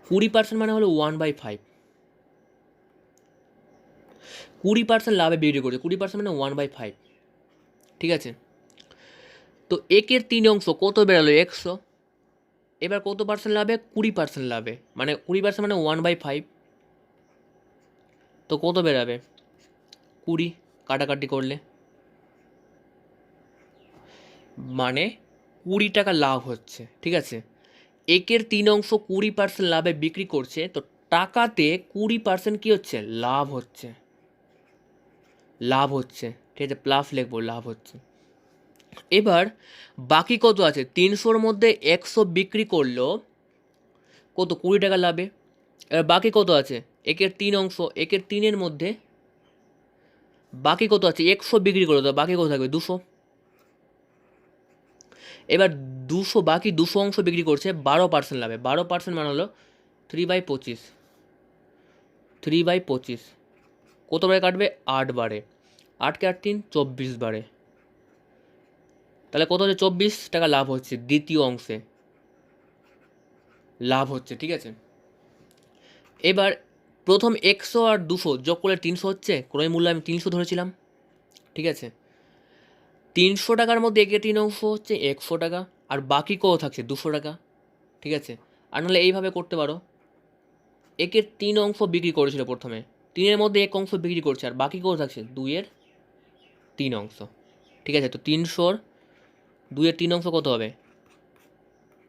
20% মানে হলো 1/5, 20% লাভে বিক্রি করছে, 20% মানে 1/5, ঠিক আছে। তো একের 3 অংশ কত বেরালো? 100। এবার কত পার্সেন্ট লাভে? 20% লাভে, মানে 20% মানে 1/5, তো কত বেরাবে? 20 কাটাকাটি করলে, মানে 20 টাকা লাভ হচ্ছে, ঠিক আছে। একের 3 অংশ 20% লাভে বিক্রি করছে, তো টাকাতে 20% কী হচ্ছে? লাভ হচ্ছে, লাভ হচ্ছে, ঠিক আছে, প্লাস লিখবো, লাভ হচ্ছে। এবার বাকি কত আছে? 300-র মধ্যে 100 বিক্রি করলো, কত? 20 টাকা লাভে। এবার বাকি কত আছে? একের 3 অংশ, একের 3-এর মধ্যে বাকি কত আছে? 100 বিক্রি করলো, তো বাকি কত থাকবে? 200। এবার 200, বাকি 200 অংশ বিক্রি করছে 12% লাভে, 12% মানে হলো 3/25, 3/25 কতবারে কাটবে? 8 বারে, 8কে 8 3 24 বারে, তাহলে কত হচ্ছে? 24 টাকা লাভ হচ্ছে, দ্বিতীয় অংশে লাভ হচ্ছে, ঠিক আছে। এবার প্রথম 100 আর 200 যোগ করলে 300 হচ্ছে, ক্রয় মূল্য আমি 300 ধরেছিলাম, ঠিক আছে। 300 টাকার মধ্যে একের 3 অংশ হচ্ছে 100 টাকা, আর বাকি কত থাকছে? 200 টাকা, ঠিক আছে। আর নাহলে এইভাবে করতে পারো, একের 3 অংশ বিক্রি করেছিল প্রথমে, 3-এর মধ্যে 1 অংশ বিক্রি করছে, আর বাকি কত থাকছে? 2-এর 3 অংশ, ঠিক আছে। তো 300-র 2-এর 3 অংশ কত হবে?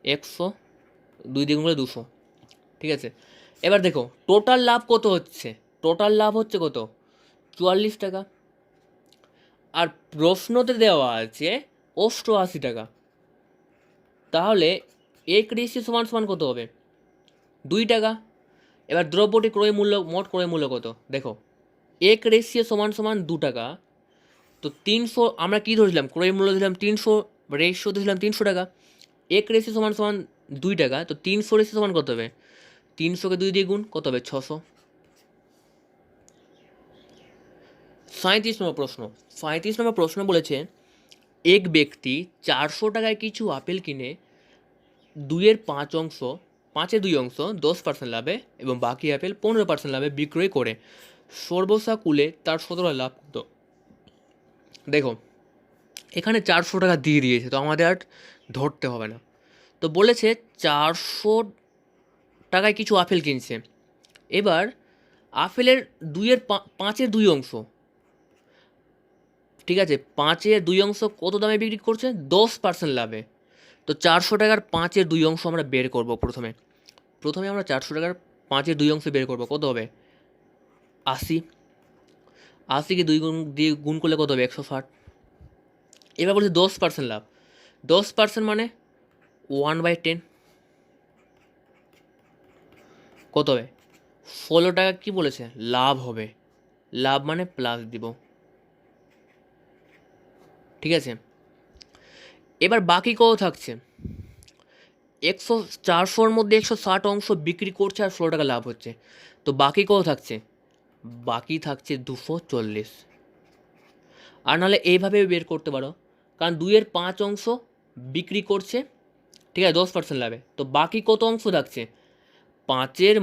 100, 2 দ্বিগুণ করে 200, ঠিক আছে। এবার দেখো টোটাল লাভ কত হচ্ছে? টোটাল লাভ হচ্ছে কত? 44 টাকা। আর প্রশ্নতে দেওয়া আছে 88 টাকা, তাহলে এক রেশিও সমান সমান কত হবে? 2 টাকা। এবার দ্রব্যটি ক্রয় মূল্য, মোট ক্রয় মূল্য কত? দেখো এক রেশিও সমান সমান 2 টাকা, তো 300 আমরা কী ধরেছিলাম? ক্রয় মূল্য দিলাম 300, রেশিও দিয়েছিলাম 300 টাকা, এক রেশিও সমান সমান 2 টাকা, তো 300 রেশিও সমান কত হবে? 300কে 2 দিয়ে গুণ, কত হবে? 600। 37 নম্বর প্রশ্ন, 37 নম্বর প্রশ্ন বলেছে এক ব্যক্তি 400 টাকায় কিছু আপেল কিনে 2-এর 5 অংশ, 5-এর 2 অংশ 10% লাভে এবং বাকি আপেল 15% লাভে বিক্রয় করে সর্বসাকুলে তার 17 লাভ কত? দেখো এখানে 400 টাকা দিয়ে দিয়েছে, তো আমাদের আর ধরতে হবে না। তো বলেছে 400 টাকায় কিছু আপেল কিনছে, এবার আপেলের 5-এর 2 অংশ, ঠিক আছে, 5-এর 2 অংশ কত দামে বিক্রি করছে? 10% লাভে। তো 400 টাকার 5-এর 2 অংশ আমরা বের করব। প্রথমে আমরা 400 টাকার 5-এর 2 অংশ বের করব, কত হবে? 80, 80কে 2 গুণ দিয়ে গুণ করলে কত হবে? 160। এবার বলছে 10% লাভ, 10% মানে 1/10, কত হবে? 16 টাকা কি বলেছে? লাভ হবে, লাভ মানে প্লাস দিব, ঠিক আছে। এবার বাকি কত থাকছে? 400-র মধ্যে 160 অংশ বিক্রি করছে আর 16 টাকা লাভ হচ্ছে, তো বাকি কত থাকছে? বাকি থাকছে 240। আর নাহলে এইভাবে বের করতে পারো, কারণ 2-এর 5 অংশ বিক্রি করছে, ঠিক আছে, 10% লাভে, তো বাকি কত অংশ থাকছে? 5-এর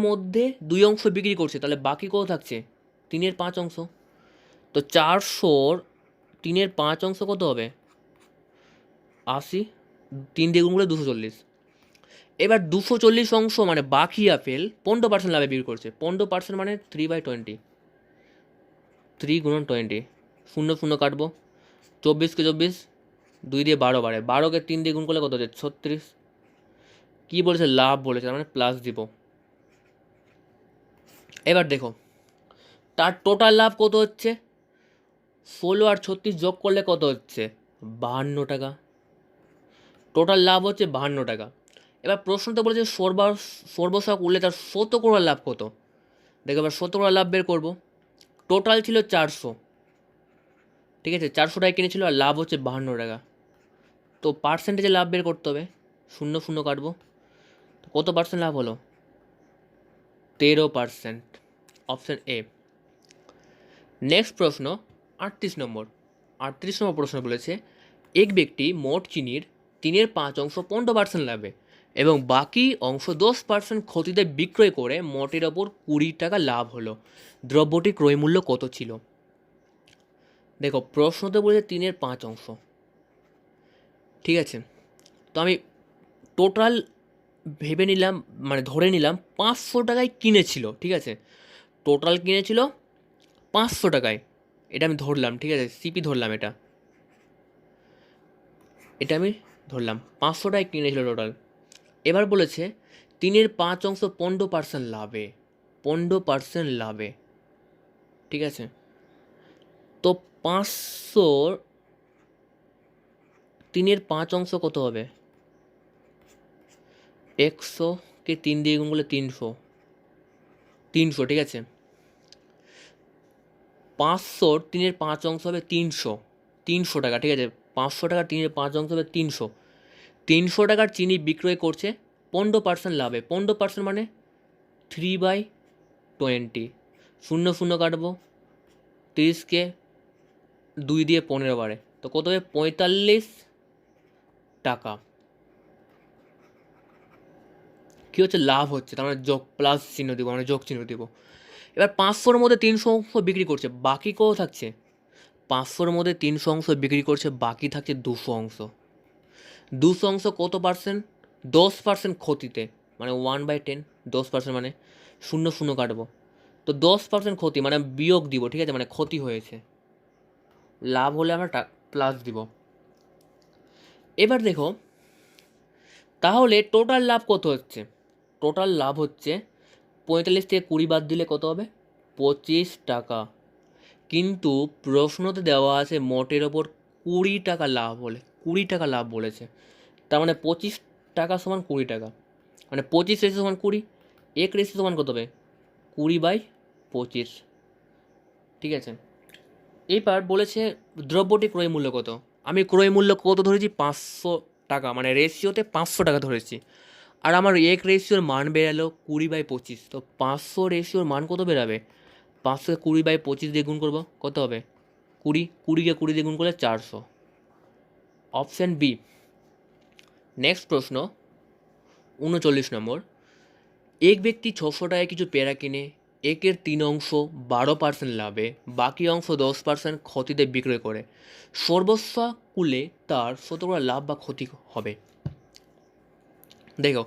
মধ্যে 2 অংশ বিক্রি করছে, তাহলে বাকি কত থাকছে? 3-এর 5 অংশ। তো 400-র 3-এর 5 অংশ কত হবে? 80, 3 দিয়ে গুণ করলে 240। এবার 240 অংশ মানে বাকি আপেল 15% লাভে বিক্রি করছে, 15% মানে 3/20, 3 গুণন 20, 0 0 কাটবো, 24কে 24, 2 দিয়ে 12 বাড়ে, 12কে 3 দিয়ে গুণ করলে কত হচ্ছে? 36। কী বলেছে? লাভ বলেছে, তার মানে প্লাস দিব। এবার দেখো তার টোটাল লাভ কত হচ্ছে? 16 আর 36 যোগ করলে কত হচ্ছে? 52 টাকা। টোটাল লাভ হচ্ছে 52 টাকা। এবার প্রশ্নতে বলেছে সর্বসাক উঠলে তার শতকরা লাভ কত? দেখো এবার শতকরা লাভ বের করবো। টোটাল ছিল 400, ঠিক আছে, 400 টাকা কিনেছিল আর লাভ হচ্ছে 52 টাকা, তো পার্সেন্টেজে লাভ বের করতে হবে, 0 0 কাটবো, তো কত পার্সেন্ট লাভ হলো? 13%, অপশান এ। নেক্সট প্রশ্ন 38 নম্বর, 38 নম্বর প্রশ্ন বলেছে এক ব্যক্তি মোট চিনির 3-এর 5 অংশ 15% লাভে এবং বাকি অংশ 10% ক্ষতিতে বিক্রয় করে মোটের ওপর 20 টাকা লাভ হলো। দ্রব্যটির ক্রয় মূল্য কত ছিল? দেখো প্রশ্নতে বলেছে 3/5 ঠিক আছে। তো আমি টোটাল ভেবে নিলাম, মানে ধরে নিলাম 500 টাকায় কিনেছিল, ঠিক আছে। টোটাল কিনেছিল 500 টাকায়, এটা আমি ধরলাম, ঠিক আছে, সিপি ধরলাম, এটা আমি ধরলাম 500 টাকায় কিনেছিল টোটাল। এবার বলেছে 3/5 15% লাভে, 15% লাভে, ঠিক আছে। তো 500 3/5 কত হবে? 100কে 3 দিয়ে গুণ করলে 300, ঠিক আছে। 500 3/5 হবে 300 টাকা, ঠিক আছে। 500 টাকা 3/5 হবে 300 টাকার চিনি বিক্রয় করছে 15% লাভে। 15% মানে 3/20, 0 কাটবো, 30কে 2 দিয়ে 15 বাড়ে, তো কত হবে? 45 টাকা কী হচ্ছে? লাভ হচ্ছে, তার মানে যোগ প্লাস চিহ্ন দিব, মানে যোগ চিহ্ন দিব। এবার 500-র মধ্যে 300 অংশ বিক্রি করছে, বাকি কত থাকছে? 500-র মধ্যে 300 অংশ বিক্রি করছে, বাকি থাকছে 200 অংশ। 200 অংশ কত পার্সেন্ট? 10% ক্ষতিতে, মানে 1/10, 10% মানে 0 কাটবো, তো 10% ক্ষতি মানে বিয়োগ দিব, ঠিক আছে, মানে ক্ষতি হয়েছে। লাভ হলে আমরা প্লাস দিব। এবার দেখো তাহলে টোটাল লাভ কত হচ্ছে? টোটাল লাভ হচ্ছে 45 থেকে 20 বাদ দিলে কত হবে? 25 টাকা। কিন্তু প্রশ্নতে দেওয়া আছে মোটের ওপর 20 টাকা লাভ হলে, 20 টাকা লাভ বলেছে, তার মানে 25 টাকা সমান 20 টাকা, মানে 25 রেশি সমান 20, এক রেশি সমান কত হবে? 20/25, ঠিক আছে। এবার বলেছে দ্রব্যটি ক্রয় মূল্য কত। আমি ক্রয় মূল্য কত ধরেছি? 500 টাকা, মানে রেশিওতে 500 টাকা ধরেছি। আর আমার এক রেশিওর মান বেরালো 20/25, তো 500 রেশিওর মান কত বেরাবে? 500কে 20/25 দিয়ে গুণ করবো, কত হবে? 20, 20কে 20 দিয়ে গুণ করলে 400। Option B. নেক্সট প্রশ্ন 39 নম্বর। এক ব্যক্তি 600 টাকায় কিছু পেয়ারা কিনে একের 3 অংশ 12% লাভে, বাকি অংশ 10% ক্ষতিতে বিক্রয় করে, সর্বস্বাকুলে তার শতকরা লাভ বা ক্ষতি হবে। দেখো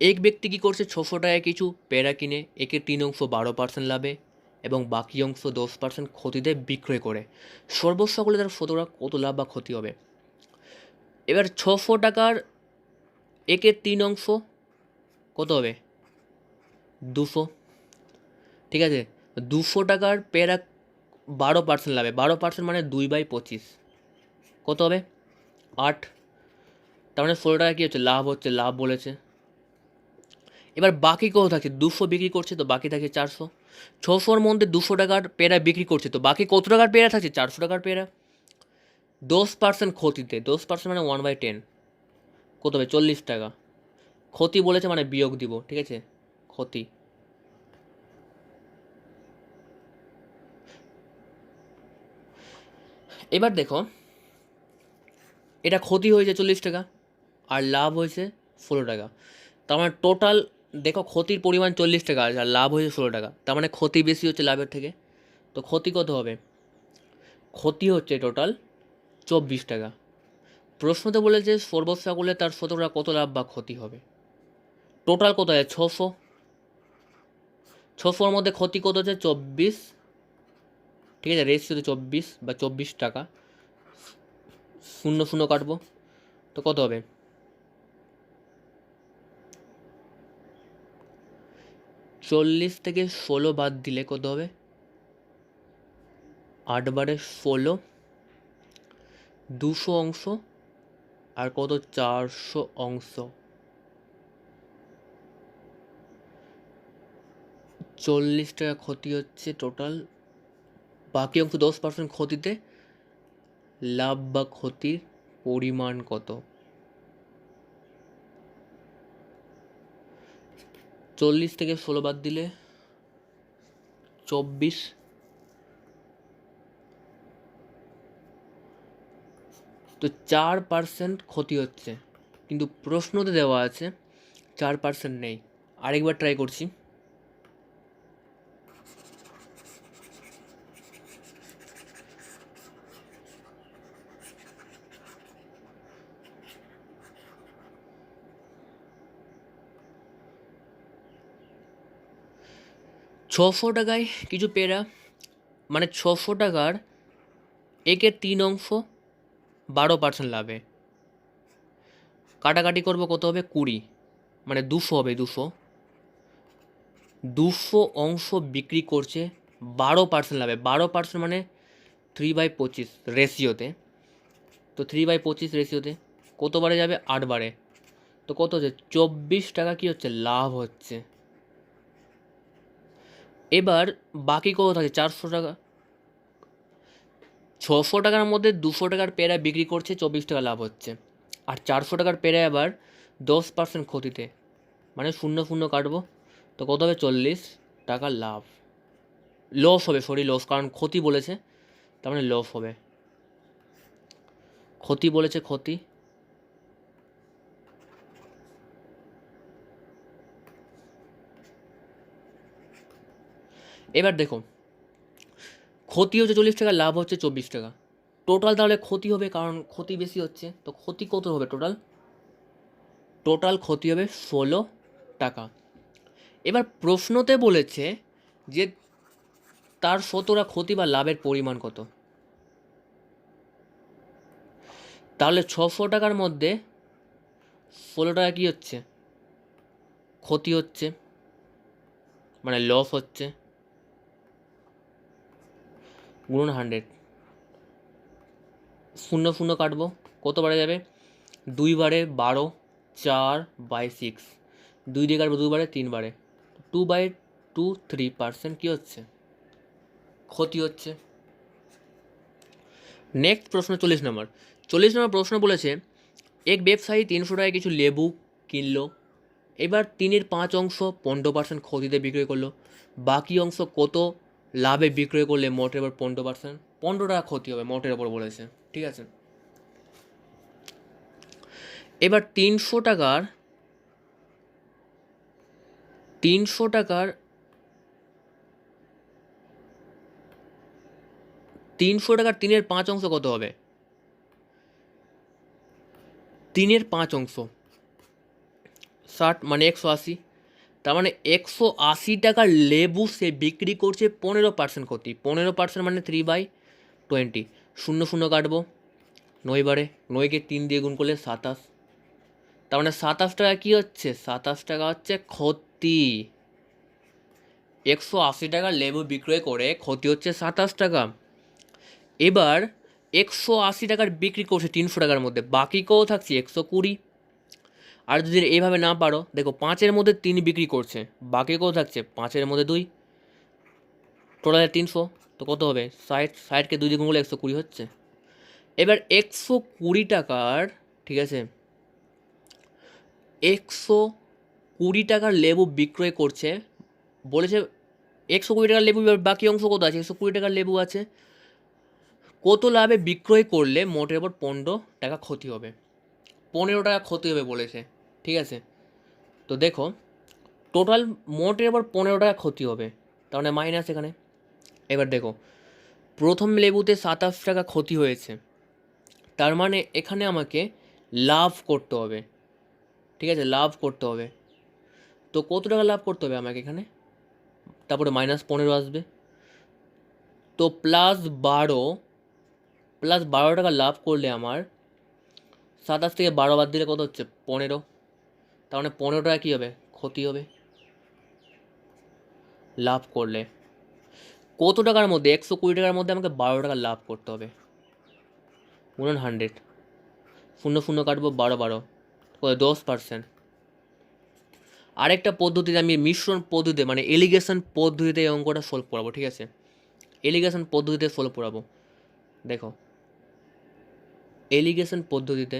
এক ব্যক্তি কী করছে? 600 টাকায় কিছু পেয়ারা কিনে একের 3 অংশ 12% লাভে এবং বাকি অংশ 10% ক্ষতিতে বিক্রয় করে, সর্বস্বাকুলে তার শতকরা কত লাভ বা ক্ষতি হবে। এবার 600 টাকার একের 3 অংশ কত হবে? 200, ঠিক আছে। 200 টাকার পেয়ারা 12% লাভে, 12% মানে 2/25, কত হবে? 8, তার মানে 16 টাকা কী হচ্ছে? লাভ হচ্ছে, লাভ বলেছে। এবার বাকি কত থাকছে? 200 বিক্রি করছে, তো বাকি থাকছে 400। 600-র মধ্যে 200 টাকার পেয়ারা বিক্রি করছে, তো বাকি কত টাকার পেয়ারা থাকছে? 400 টাকার পেয়ারা। 10% ক্ষতিতে, 10% মানে 1/10, কত হবে? 40 টাকা। ক্ষতি বলেছে মানে বিয়োগ দিব, ঠিক আছে, ক্ষতি। এবার দেখো এটা ক্ষতি হয়েছে 40 টাকা আর লাভ হয়েছে 16 টাকা, তার মানে টোটাল দেখো ক্ষতির পরিমাণ 40 টাকা আর লাভ হয়েছে 16 টাকা, তার মানে ক্ষতি বেশি হচ্ছে লাভের থেকে। তো ক্ষতি কত হবে? ক্ষতি হচ্ছে টোটাল 24 টাকা। প্রশ্নতে বলেছে সর্বস্বাকুলে তার শতকরা কত লাভ বা ক্ষতি হবে। টোটাল কত আছে? 600, 600-র মধ্যে ক্ষতি কত হচ্ছে? 24, ঠিক আছে, রেশিওতে 24 বা 24 টাকা, 0 কাটবো, তো কত হবে? 40 থেকে 16 বাদ দিলে কত হবে? 8 বারে 16, 200 অংশ আর কত? 400 অংশ, 40 টাকা ক্ষতি হচ্ছে টোটাল, বাকি অংশ 10% ক্ষতিতে, লাভ বা ক্ষতির পরিমাণ কত? 40 থেকে 16 বাদ দিলে 24, তো 4% ক্ষতি হচ্ছে, কিন্তু প্রশ্নতে দেওয়া আছে 4% নেই। আরেকবার ট্রাই করছি। ছশো টাকায় কিছু পেরা, মানে 600 টাকার একের 3 অংশ 12% লাভে। কাটাকাটি করবো, কত হবে? 20, মানে 200 হবে। 200 অংশ বিক্রি করছে 12% লাভে। 12% মানে 3/25 রেশিওতে। তো 3/25 রেশিওতে কতবারে যাবে? 8 বারে। তো কত হচ্ছে? 24 টাকা কি হচ্ছে? লাভ হচ্ছে। এবার বাকি কত থাকে? 400 টাকা। 600 টাকার মধ্যে 200 টাকার পেরা বিক্রি করছে, 24 টাকা লাভ হচ্ছে। আর 400 টাকার পেরা আবার 10% ক্ষতিতে, মানে 0 কাটবো। তো কত হবে? 40 টাকা লাভ। লস হবে, লস, কারণ ক্ষতি বলেছে, তার মানে লস হবে। ক্ষতি বলেছে, ক্ষতি। এবার দেখো, ক্ষতি হচ্ছে 40 টাকা, লাভ হচ্ছে 24 টাকা। টোটাল তাহলে ক্ষতি হবে, কারণ ক্ষতি বেশি হচ্ছে। তো ক্ষতি কত হবে? টোটাল ক্ষতি হবে 16 টাকা। এবার প্রশ্নতে বলেছে যে তার শতকরা ক্ষতি বা লাভের পরিমাণ কত। তাহলে 600 টাকার মধ্যে 16 টাকা কী হচ্ছে? ক্ষতি হচ্ছে, মানে লস হচ্ছে, গুণন 100। 0 কাটবো, কতবারে যাবে? 2 বারে 12, 4/6। 2 দিয়ে কাটবো 2 বারে, 3 বারে। 2/2 3% কী হচ্ছে? ক্ষতি হচ্ছে। নেক্সট প্রশ্ন 40 নম্বর। 40 নম্বর প্রশ্ন বলেছে এক ব্যবসায়ী 300 টাকায় কিছু লেবু কিনলো। এবার 3/5 অংশ 15% ক্ষতিতে বিক্রয় করলো। বাকি অংশ কত লাভে বিক্রয় করলে মোটের ওপর 15%? 15 টাকা ক্ষতি হবে মোটের ওপর বলেছে, ঠিক আছে। এবার 300 টাকার 3/5 অংশ কত হবে? 3/5 অংশ 60, মানে 180। তার মানে 180 টাকার লেবু সে বিক্রি করছে 15% ক্ষতি। 15% মানে 3/20। 0 কাটবো, 9 বারে। 9কে 3 দিয়ে গুণ করলে 27। তার মানে 27 টাকা কী হচ্ছে? 27 টাকা হচ্ছে ক্ষতি। 180 টাকার লেবু বিক্রয় করে ক্ষতি হচ্ছে 27 টাকা। এবার 180 টাকার বিক্রি করছে 300 টাকার মধ্যে, বাকি কত থাকছে? 120। আর যদি এইভাবে না পারো, দেখো 5-এর মধ্যে 3 বিক্রি করছে, বাকি কত থাকছে? 5-এর মধ্যে 2, টোটালে 300। তো কত হবে? 60। 60কে 2 দিয়ে গুণ করলে 120 হচ্ছে। এবার 120 টাকার, ঠিক আছে, 120 টাকার লেবু বিক্রয় করছে। বলেছে 120 টাকার লেবু, বাকি অংশ কত আছে? 120 টাকার লেবু আছে। কত লাভে বিক্রয় করলে মোটের ওপর 15 টাকা ক্ষতি হবে? 15 টাকা ক্ষতি হবে বলেছে, ঠিক আছে। তো দেখো, টোটাল মোটের ওপর 15 টাকা ক্ষতি হবে, তার মানে মাইনাস এখানে। এবার দেখো, প্রথম লেবুতে 27 টাকা ক্ষতি হয়েছে, তার মানে এখানে আমাকে লাভ করতে হবে, ঠিক আছে, লাভ করতে হবে। তো কত টাকা লাভ করতে হবে আমাকে এখানে? তারপরে -15 আসবে। তো +12 টাকা লাভ করলে আমার 27 থেকে 12 বাদ দিলে কত হচ্ছে? 15। তার মানে 15 টাকা কী হবে? ক্ষতি হবে। লাভ করলে কত টাকার মধ্যে? 120 টাকার মধ্যে আমাকে 12 টাকা লাভ করতে হবে, গুণন 100। 0 কাটবো, 12 কত? 10%। আরেকটা পদ্ধতিতে আমি মিশ্রণ পদ্ধতিতে, মানে এলিগেশন পদ্ধতিতে এই অঙ্কটা সলভ করাবো, ঠিক আছে। এলিগেশন পদ্ধতিতে সলভ করাবো। দেখো, এলিগেশন পদ্ধতিতে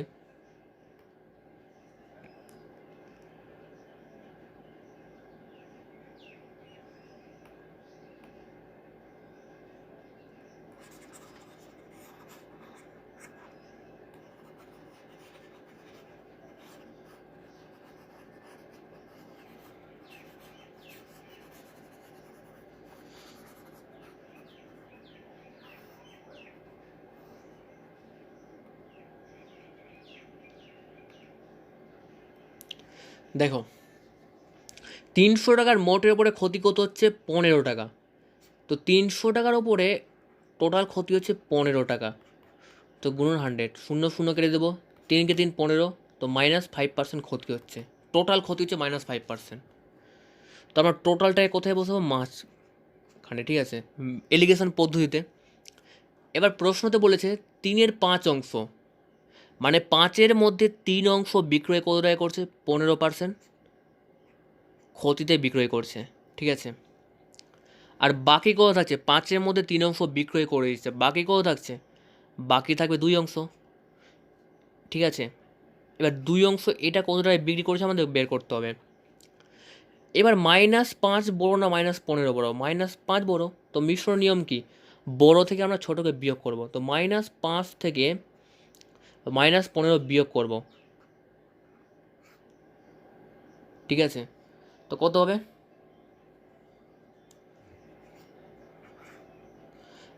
দেখো 300 টাকার মোটের ওপরে ক্ষতি কত হচ্ছে 15 টাকা। তো 300 টাকার ওপরে টোটাল ক্ষতি হচ্ছে 15 টাকা। তো গুণন 100, শূন্য শূন্য কেটে দেবো, 3 কে 3 15, তো -5% ক্ষতি হচ্ছে। টোটাল ক্ষতি হচ্ছে -5%। তো আমরা টোটালটাকে কোথায় বসাবো? মাঝখানে, ঠিক আছে, এলিগেশন পদ্ধতিতে। এবার প্রশ্নতে বলেছে 3-এর 5 অংশ, মানে 5-এর মধ্যে 3 অংশ বিক্রয় কত টাকা করছে? 15% ক্ষতিতে বিক্রয় করছে, ঠিক আছে। আর বাকি কত থাকছে? 5-এর মধ্যে 3 অংশ বিক্রয় করে দিচ্ছে, বাকি কত থাকছে? বাকি থাকবে 2 অংশ, ঠিক আছে। এবার 2 অংশ এটা কত টাকায় বিক্রি করেছে আমাদের বের করতে হবে। এবার -5 বড় না -15 বড়? -5 বড়। তো মিশ্র নিয়ম কি? বড় থেকে আমরা ছোটোকে বিয়োগ করব। তো -5 থেকে -15 বিয়োগ করব, ঠিক আছে। তো কত হবে?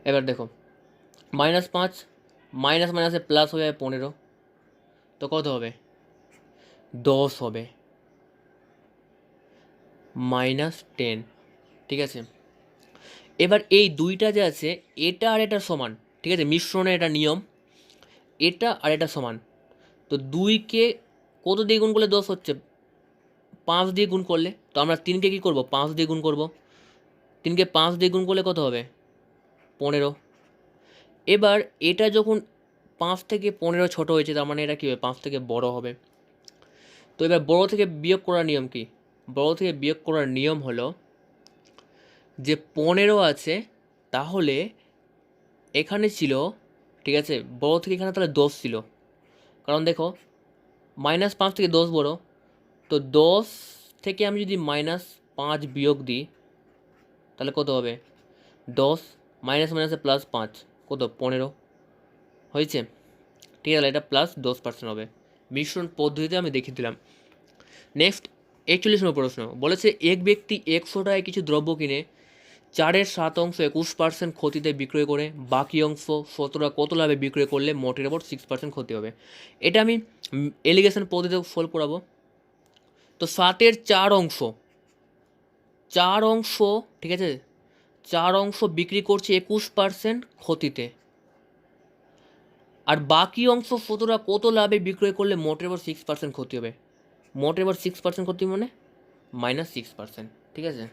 এবার দেখো -5 মাইনাস মাইনাসে প্লাস হয়ে যাবে 15, তো কত হবে? 10 হবে, -10, ঠিক আছে। এবার এই দুইটা যে আছে, এটা আর এটা সমান, ঠিক আছে, মিশ্রণে এটা নিয়ম, এটা আর এটা সমান। তো 2কে কত দিয়ে গুণ করলে 10 হচ্ছে? 5 দিয়ে গুণ করলে। তো আমরা 3কে কী করবো? 5 দিয়ে গুণ করব। 3কে 5 দিয়ে গুণ করলে কত হবে? 15। এবার এটা যখন 5 থেকে 15 ছোটো হয়েছে, তার মানে এটা কী হবে? 5 থেকে বড় হবে। তো এবার বড় থেকে বিয়োগ করার নিয়ম কি? বড় থেকে বিয়োগ করার নিয়ম হলো যে 15 আছে, তাহলে এখানে ছিল, ঠিক আছে, বড় থেকে এখানে তাহলে 10 ছিল, কারণ দেখো -5 থেকে 10 বড়। তো 10 থেকে আমি যদি -5 বিয়োগ দিই, তাহলে কত হবে? 10 মাইনাস মাইনাসে +5, কত? 15 হয়েছে, ঠিক আছে। এটা +10% হবে। মিশ্রণ পদ্ধতিতে আমি দেখিয়ে দিলাম। নেক্সট 41 নম্বর প্রশ্ন বলেছে, এক ব্যক্তি 100 টাকায় কিছু দ্রব্য কিনে 4-এর 7 অংশ 21% ক্ষতিতে বিক্রয় করে বাকি অংশ 17 কত লাভে বিক্রয় করলে মোটের ওপর 6% ক্ষতি হবে। এটা আমি এলিগেশন পদ্ধতিতে সলভ করাবো। তো 7-এর 4 অংশ, 4 অংশ, ঠিক আছে, 4 অংশ বিক্রি করছে 21% ক্ষতিতে, আর বাকি অংশ 17 কত লাভে বিক্রয় করলে মোটের ওপর 6% ক্ষতি হবে। মোটের ওপর 6% ক্ষতি মানে -6%, ঠিক আছে।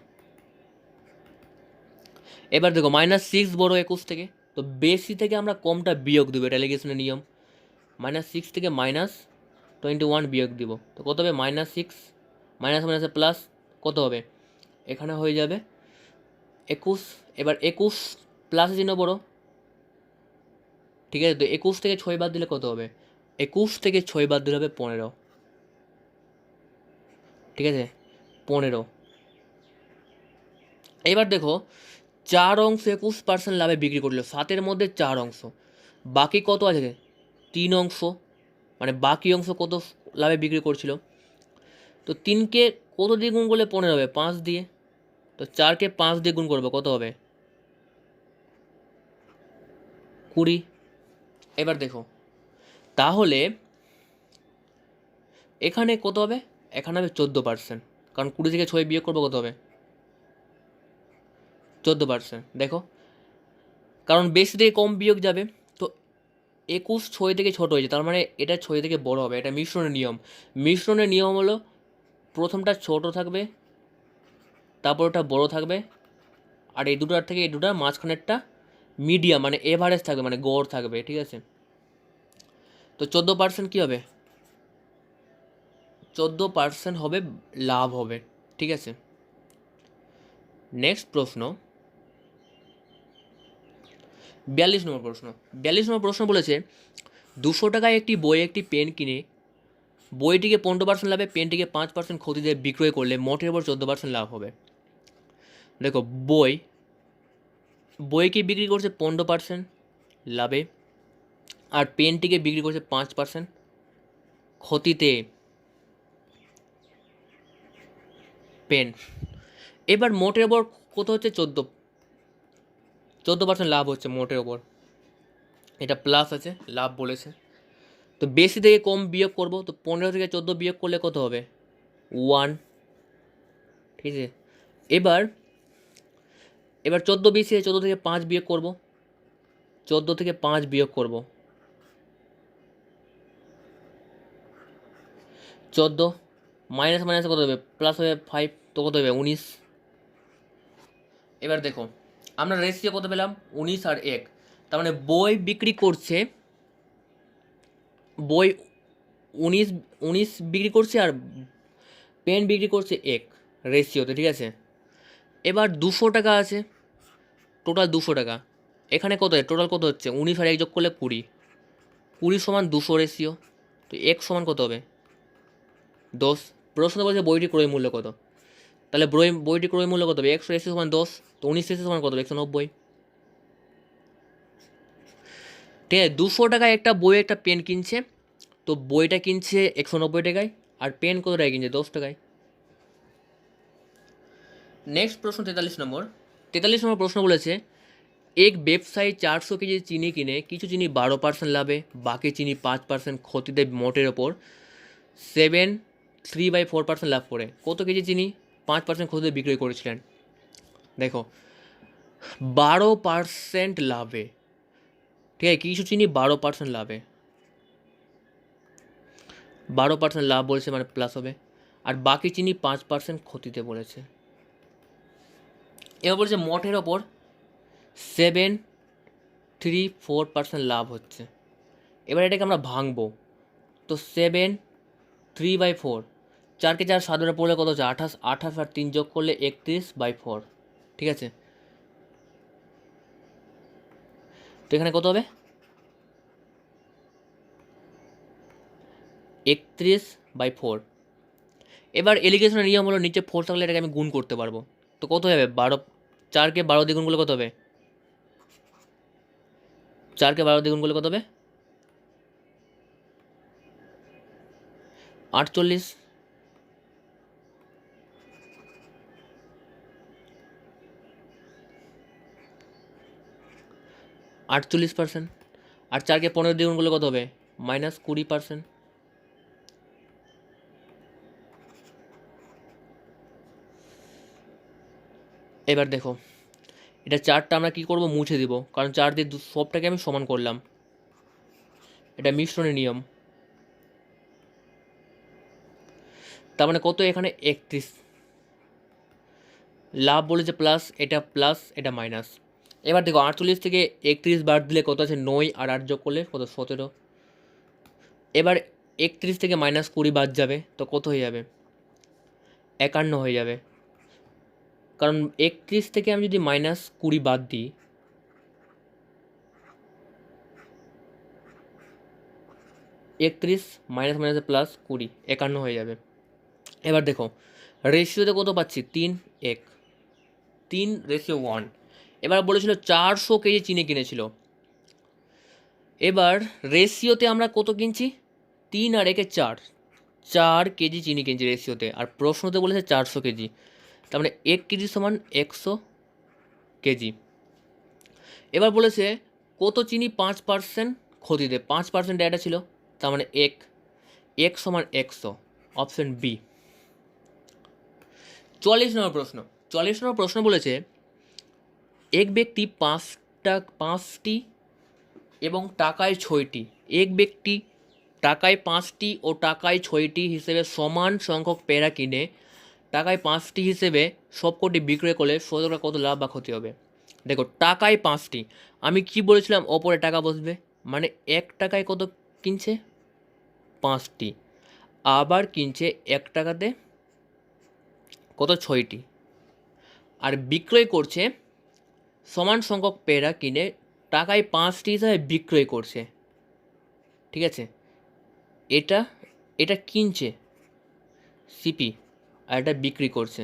এবার দেখো -6 বড় 21 থেকে, তো বেশি থেকে আমরা কমটা বিয়োগ দেবো, এটা এলিগেশনের নিয়ম। -6 থেকে -21 বিয়োগ দিব, তো কত হবে? -6 মাইনাস মাইনাসে প্লাস, কত হবে? এখানে হয়ে যাবে 21। এবার 21 প্লাসের চিহ্ন বড়, ঠিক আছে। তো 21 থেকে 6 বাদ দিলে কত হবে? 21 থেকে 6 বাদ দিলে হবে 15, ঠিক আছে, 15। এবার দেখো 4 অংশ 21% লাভে বিক্রি করলো, 7-এর মধ্যে 4 অংশ, বাকি কত আছে? 3 অংশ, মানে বাকি অংশ কত লাভে বিক্রি করছিল? তো 3কে কত দিয়ে গুণ করলে 15 হবে? 5 দিয়ে। তো 4কে 5 দিয়ে গুণ করবো, কত হবে? 20। এবার দেখো তাহলে এখানে কত হবে? এখানে হবে 14%, কারণ 20 থেকে 6 বিয়োগ করবো, কত হবে? 14%। দেখো কারণ বেশি থেকে কম বিয়োগ যাবে, তো 21 6 থেকে ছোটো হয়েছে, তার মানে এটা 6 থেকে বড় হবে। এটা মিশ্রণের নিয়ম। মিশ্রণের নিয়ম হলো প্রথমটা ছোট থাকবে, তারপর ওটা বড় থাকবে, আর এই দুটার থেকে এই দুটার মাঝখানেরটা মিডিয়াম, মানে এভারেজ থাকবে, মানে গড় থাকবে, ঠিক আছে। তো 14% কী হবে? 14% হবে লাভ হবে, ঠিক আছে। নেক্সট প্রশ্ন 42 নম্বর প্রশ্ন। 42 নম্বর প্রশ্ন বলেছে, 200 টাকায় একটি বই একটি পেন কিনে বইটিকে 15% লাভে পেনটিকে 5% ক্ষতিতে বিক্রয় করলে মোটের ওপর 14% লাভ হবে। দেখো বইকে বিক্রি করছে 15% লাভে, আর পেনটিকে বিক্রি করছে 5% ক্ষতিতে। পেন এবার মোটের ওপর কত হচ্ছে? 14% লাভ হচ্ছে মোটের ওপর, এটা প্লাস আছে, লাভ বলেছে। তো বেশি থেকে কম বিয়োগ করব, তো 15 থেকে 14 বিয়োগ করলে কত হবে? 1, ঠিক আছে। এবার 14 20 14 থেকে 5 বিয়োগ করব, 14 থেকে 5 বিয়োগ করব, 14 মাইনাস মাইনাস কত হবে, প্লাস হবে 5, তো কত হবে 19। এবার দেখো আমরা রেশিও কত পেলাম, 19 আর 1, তার মানে বই বিক্রি করছে, বই 19 বিক্রি করছে আর পেন বিক্রি করছে 1 রেশিওতে, ঠিক আছে। এবার 200 টাকা আছে, টোটাল 200 টাকা, এখানে কত টোটাল কত হচ্ছে, 19 আর 1 যোগ করলে 20, 20 সমান 200 রেশিও, তো 1 সমান কত হবে 10। প্রশ্ন বলছে বইটি ক্রয় মূল্য কত, তাহলে বইটি ক্রয় মূল্য কত হবে, 100 রেশিও সমান 10, তো 19 রেশিও সমান কত হবে 190। ঠিক আছে, 200 টাকায় একটা বই একটা পেন কিনছে, তো বইটা কিনছে 190 টাকায়, আর পেন কত টাকায় কিনছে 10 টাকায়। নেক্সট প্রশ্ন 43 নম্বর। 43 নম্বর প্রশ্ন বলেছে এক ব্যবসায়ী 400 কেজি চিনি কিনে কিছু চিনি 12% লাভে, বাকি চিনি 5% ক্ষতিতে মোটের ওপর 3/4% লাভ করে কত কেজি চিনি 5% ক্ষতিতে বিক্রয় করেছিলেন। দেখো 12% লাভে, ঠিক আছে, কিছু চিনি 12% লাভে, 12% লাভ বলেছে মানে প্লাস হবে, আর বাকি চিনি 5% ক্ষতিতে বলেছে। এবার বলেছে মোটের ওপর 7/4% লাভ হচ্ছে। এবার এটাকে আমরা ভাঙবো, তো 7/3/4, 4কে 4 7 পড়লে কত হচ্ছে 28, 28 আর 3 যোগ করলে 31/4, ঠিক আছে। তো এখানে কত হবে 31/4। এবার এলিগেশনের নিয়ম হলো নিচে 4 থাকলে এটাকে আমি গুণ করতে পারবো, তো কত হবে 12, 4কে 12 দিয়ে গুণ করলে কত হবে, 4কে 12 দিয়ে গুণ করলে কত হবে 48, 48%, আর 4কে 15 দিয়ে গুণ করলে কত হবে -20%। এবার দেখো এটা 4টা আমরা কী করবো মুছে দিব, কারণ 4 দিয়ে সবটাকে আমি সমান করলাম, এটা মিশ্রণের নিয়ম। তার মানে কত এখানে 31, লাভ বলেছে প্লাস, এটা প্লাস এটা মাইনাস। এবার দেখো 48 থেকে 31 বাদ দিলে কত আছে 9, আর 8 যোগ করলে কত 17। এবার 31 থেকে -20 বাদ যাবে, তো কত হয়ে যাবে 51 হয়ে যাবে, কারণ 31 থেকে আমি যদি -20 বাদ দিই, -31 মাইনাসে প্লাস 20, 51 হয়ে যাবে। এবার দেখো রেশিওতে কত পাচ্ছি 3:1, 3:1। এবার বলেছিল 400 কেজি চিনি কিনেছিল, এবার রেশিওতে আমরা কত কিনছি 3 আর 1 4, 4 কেজি চিনি কিনছি রেশিওতে, আর প্রশ্নতে বলেছে 400 কেজি, তার মানে 1 কেজি সমান 100 কেজি। এবার বলেছে কত চিনি 5% ক্ষতিতে, 5% এটা ছিল, তার মানে 1 সমান 100, অপশন বি। 44 নম্বর প্রশ্ন। 44 নম্বর প্রশ্ন বলেছে এক ব্যক্তি 5টি এবং টাকায় 6টি, এক ব্যক্তি টাকায় 5টি ও টাকায় 6টি হিসেবে সমান সংখ্যক পেয়ারা কিনে টাকায় 5টি হিসেবে সবকটি বিক্রয় করলে শতকরা কত লাভ বা ক্ষতি হবে। দেখো টাকায় 5টি, আমি কি বলেছিলাম ওপরে টাকা বসবে, মানে 1 টাকায় কত কিনছে 5টি, আবার কিনছে 1 টাকাতে কত 6টি, আর বিক্রয় করছে সমান সংখ্যক পেয়ারা কিনে টাকায় 5টি হিসাবে বিক্রয় করছে, ঠিক আছে। এটা এটা কিনছে সিপি, আর এটা বিক্রি করছে,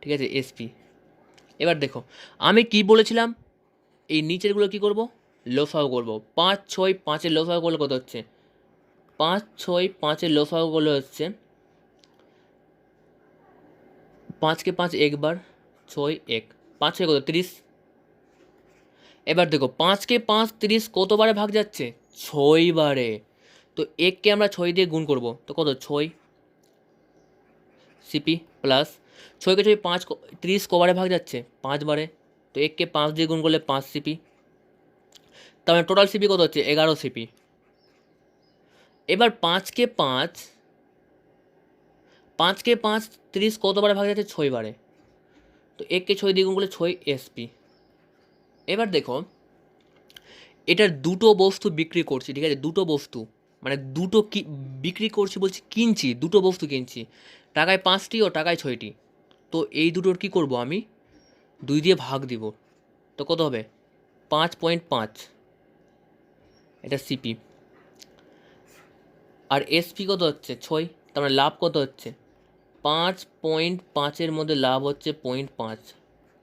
ঠিক আছে এসপি। এবার দেখো আমি কি বলেছিলাম, এই নিচেরগুলো কি করব লসাগু করব, 5 6 5-এর লসাগু করলে কত হচ্ছে 5 6 5-এর লসাগু করলে হচ্ছে 5কে 5 একবার 6 1, 5 6 কত 30। এবার দেখো 5কে 5 30 কতবারে ভাগ যাচ্ছে 6 বারে, তো 1কে আমরা 6 দিয়ে গুণ করব, তো কত 6, সিপি প্লাস 6 কে 6 5 30 কবারে ভাগ যাচ্ছে 5 বারে, তো 1 কে 5 দিয়ে গুণ করলে 5 সিপি, তার মানে টোটাল সিপি কত হচ্ছে 11 সিপি। এবার 5 কে 5 30 কতবারে ভাগ যাচ্ছে 6 বারে, তো 1 কে 6 দিয়ে গুণ করলে 6 এসপি। এবার দেখো এটার দুটো বস্তু বিক্রি করছি, ঠিক আছে, দুটো বস্তু মানে দুটো কি বিক্রি করছি বলছি, কিনছি, দুটো বস্তু কিনছি, টাকায় 5টি ও টাকায় 6টি। তো এই দুটোর কি করব আমি 2 দিয়ে ভাগ দিব, তো কত হবে 5.5, এটা সিপি। আর এসপি কত হচ্ছে 6, তার মানে লাভ কত হচ্ছে 5.5-এর মধ্যে লাভ হচ্ছে 0.5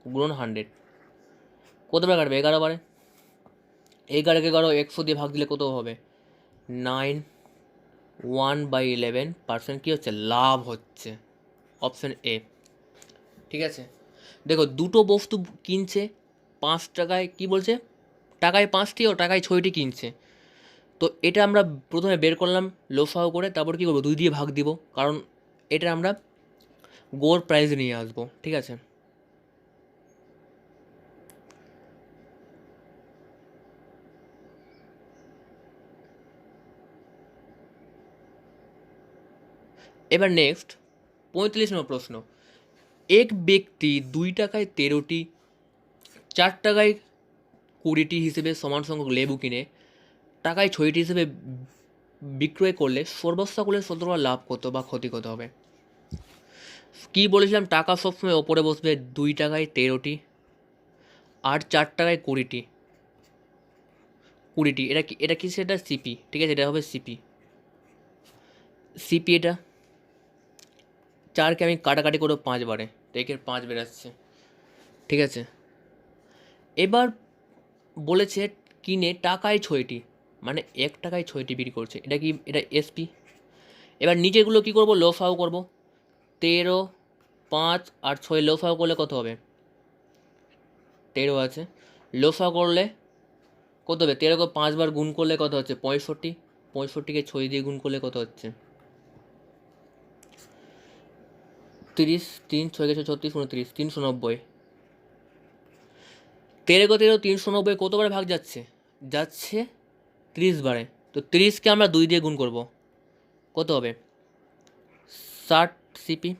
গুণন 100, কতবার কাটবে 11 বারে, 11 100 দিয়ে ভাগ দিলে কত হবে 9, 1/11% কী হচ্ছে লাভ হচ্ছে, অপশন এ। ঠিক আছে, দেখো দুটো বস্তু কিনছে 5 টাকায়, কি বলছে টাকায় 5টি ও টাকায় 6টি কিনছে, তো এটা আমরা প্রথমে বের করলাম লসাগু করে, তারপর কী করবো 2 দিয়ে ভাগ দিব, কারণ এটা আমরা গড় প্রাইস নিয়ে আসবো। ঠিক আছে, এবার নেক্সট 45 নম্বর প্রশ্ন, এক ব্যক্তি 2 টাকায় 13টি, 4 টাকায় 20টি হিসেবে সমান সংখ্যক লেবু কিনে টাকায় 6টি হিসেবে বিক্রয় করলে সর্বস্থাকুলে 17 লাভ কত বা ক্ষতি কত হবে। কি বলেছিলাম, টাকা সবসময় ওপরে বসবে, 2 টাকায় 13টি আর 4 টাকায় 20টি, এটা কি সেটা সিপি, ঠিক আছে, এটা হবে সিপি। এটা 4কে আমি কাটাকাটি করবো 5 বারে, তো একের 5 বেরাচ্ছে। ঠিক আছে, এবার বলেছে কিনে টাকায় 6টি, মানে 1 টাকায় 6টি বিক্রি করছে, এটা কি, এটা এসপি। এবার নিচেগুলো কী করবো লসাগু করবো, 13, 5 আর 6 লসাগু করলে কত হবে 13 আছে, লসাগু করলে কত হবে 13কে 5 বার গুণ করলে কত হচ্ছে 65, 65কে 6 দিয়ে গুণ করলে কত হচ্ছে 30, 3 6 6 36 29, 390, 13 390 কতবারে ভাগ যাচ্ছে 30 বারে, তো 30কে আমরা 2 দিয়ে গুণ করব, কত হবে 60 সিপি।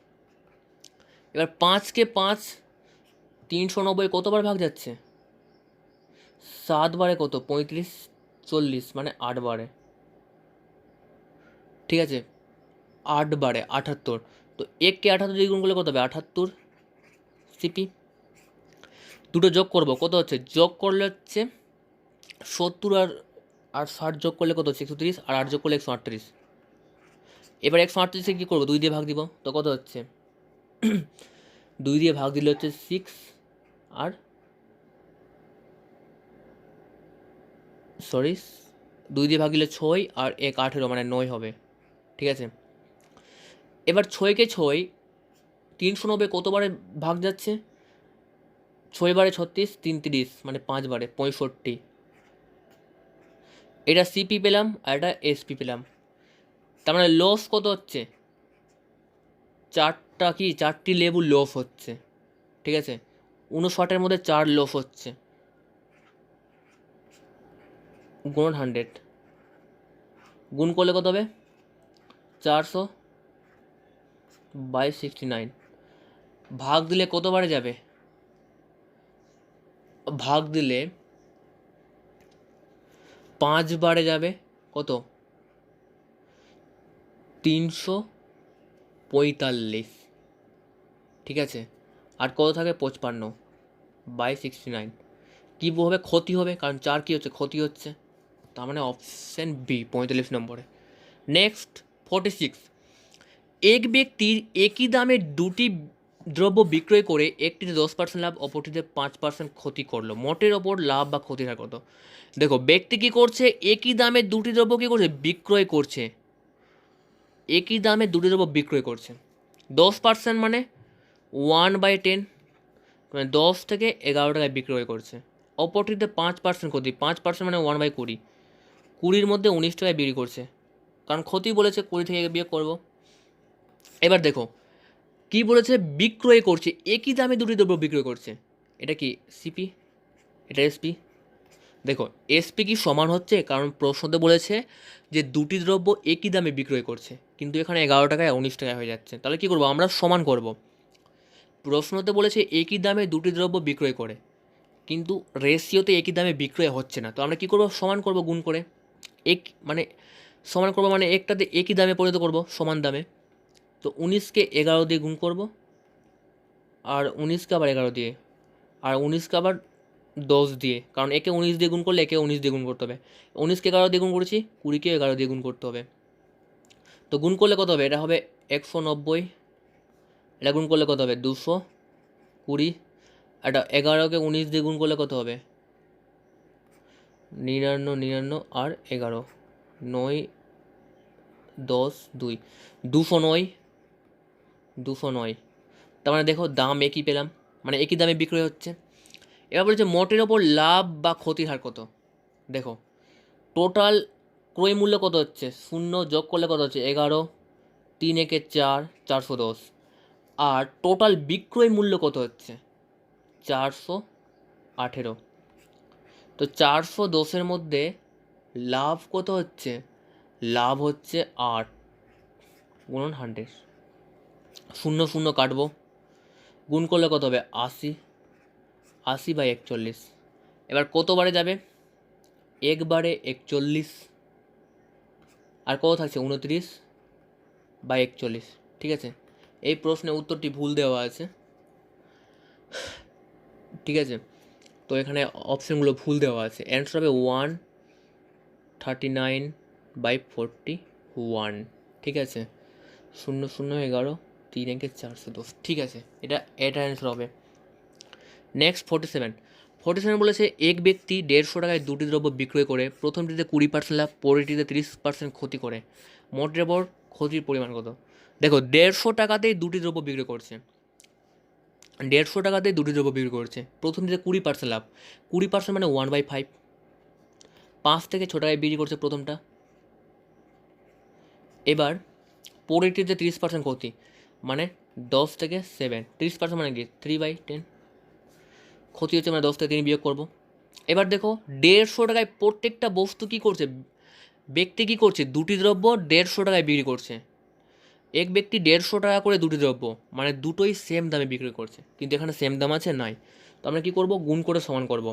এবার 5কে 5 390 কতবার ভাগ যাচ্ছে 7 বারে, কত 35, 40 মানে 8 বারে। ঠিক আছে, 8 বারে 78, তো 1কে 78 দিয়ে গুণ করলে কত হবে 78 সিপি। দুটো যোগ করব, কত হচ্ছে যোগ করলে হচ্ছে 70 আর 60 যোগ করলে কত হচ্ছে 130, আর 8 যোগ করলে 138। এবার 138কে কী করবো 2 দিয়ে ভাগ দিব, তো কত হচ্ছে 2 দিয়ে ভাগ দিলে হচ্ছে 6, আর 2 দিয়ে ভাগ দিলে 6 আর 1 18 মানে 9 হবে। ঠিক আছে, এবার 6কে 6 390 কতবারে ভাগ যাচ্ছে 6 বারে 36, 3 30 মানে 5 বারে 65। এটা সিপি পেলাম আর এটা এসপি পেলাম, তার মানে লস কত হচ্ছে 4টি লেবু লস হচ্ছে। ঠিক আছে, 59-এর মধ্যে 4 লস হচ্ছে, গুণ 100, গুণ করলে কত হবে 400/69, ভাগ দিলে কতবারে যাবে, ভাগ দিলে 5 বারে যাবে, কত 345। ঠিক আছে, আর কত থাকে 55/69, কী হবে ক্ষতি হবে, কারণ 4 কী হচ্ছে ক্ষতি হচ্ছে, তার মানে অপশান বি 45 নম্বরে। নেক্সট 46, এক ব্যক্তির একই দামে দুটি দ্রব্য বিক্রয় করে একটিতে 10% লাভ, অপরটিতে 5% ক্ষতি করলো, মোটের ওপর লাভ বা ক্ষতির হার কত। দেখো ব্যক্তি কী করছে, একই দামে দুটি দ্রব্য কী করছে বিক্রয় করছে, একই দামে দুটি দ্রব্য বিক্রয় করছে, 10% মানে 1/10, মানে 10 থেকে 11 টাকায় বিক্রয় করছে, অপরটিতে 5% ক্ষতি, 5% মানে 1/20, 20-র মধ্যে 19 টাকায় বিক্রি করছে, কারণ ক্ষতি বলেছে 20 থেকে বিয়োগ করব। এবার দেখো কি বলেছে? বিক্রয় করছে, একই দামে দুটি দ্রব্য বিক্রয় করছে। এটা কি সিপি, এটা এসপি। দেখো এসপি কি সমান হচ্ছে, কারণ প্রশ্নতে বলেছে যে দুটি দ্রব্য একই দামে বিক্রয় করছে, কিন্তু এখানে 11 টাকায় 19 টাকায় হয়ে যাচ্ছে। তাহলে কি করব আমরা? সমান করব। প্রশ্নতে বলেছে একই দামে দুটি দ্রব্য বিক্রয় করে, কিন্তু রেশিওতে একই দামে বিক্রয় হচ্ছে না, তো আমরা কি করব? সমান করব গুণ করে। এক মানে সমান করব মানে একটাতে একই দামে পরিণত করব, সমান দামে। তো 19কে 11 দিয়ে গুণ করব, আর 19কে আবার 11 দিয়ে, আর 19কে আবার 10 দিয়ে, কারণ একে 19 দিয়ে গুণ করলে একে 19 দিয়ে গুণ করতে হবে। 19কে 11 দিয়ে গুণ করেছি, 20কে 11 দিয়ে গুণ করতে হবে। তো গুণ করলে কত হবে? এটা হবে 190, এটা গুণ করলে কত হবে? 220। এটা 11কে 19 দিয়ে গুণ করলে কত হবে? 99, 99 আর 11, 9, 10, 2, 209, 209। তার মানে দেখো দাম একই পেলাম, মানে একই দামে বিক্রয় হচ্ছে। এবার বলছে মোটের ওপর লাভ বা ক্ষতির হার কত। দেখো টোটাল ক্রয় মূল্য কত হচ্ছে? 0 যোগ করলে কত হচ্ছে? 11, 3 একে 4, 410। আর টোটাল বিক্রয় মূল্য কত হচ্ছে? 418। তো 410-এর মধ্যে লাভ কত হচ্ছে? লাভ হচ্ছে 8 গুণন 100। 0 0 কাটবো, গুণ করলে কত হবে? 80, 80/41। এবার কতবারে যাবে? একবারে 41। আর কত থাকছে? 29/41। ঠিক আছে, এই প্রশ্নের উত্তরটি ভুল দেওয়া আছে। ঠিক আছে, তো এখানে অপশানগুলো ভুল দেওয়া আছে। অ্যান্সার হবে 139/41। ঠিক আছে, 0 0 11, 3 একে 410। ঠিক আছে, এটা অ্যান্সার হবে। নেক্সট 47 বলেছে এক ব্যক্তি 150 টাকায় দুটি দ্রব্য বিক্রয় করে প্রথমটিতে 20% লাভ, পরেরটিতে 30% ক্ষতি করে, মোটের ওপর ক্ষতির পরিমাণ কত? দেখো 150 টাকাতেই দুটি দ্রব্য বিক্রয় করছে, 150 টাকাতেই দুটি দ্রব্য বিক্রি করছে। প্রথমটিতে 20% লাভ, 20% মানে 1/5, 5 থেকে 6 টাকায় বিক্রি করছে প্রথমটা। এবার পরেরটিতে 30% ক্ষতি, মানে 10 থেকে 7, 30% মানে কি 3/10, ক্ষতি হচ্ছে মানে 10 থেকে 3 বিয়োগ করবো। এবার দেখো 150 টাকায় প্রত্যেকটা বস্তু কী করছে? ব্যক্তি কী করছে? দুটি দ্রব্য 150 টাকায় বিক্রি করছে। এক ব্যক্তি 150 টাকা করে দুটি দ্রব্য, মানে দুটোই সেম দামে বিক্রি করছে, কিন্তু এখানে সেম দাম আছে নাই। তো আমরা কী করব? গুণ করে সমান করব।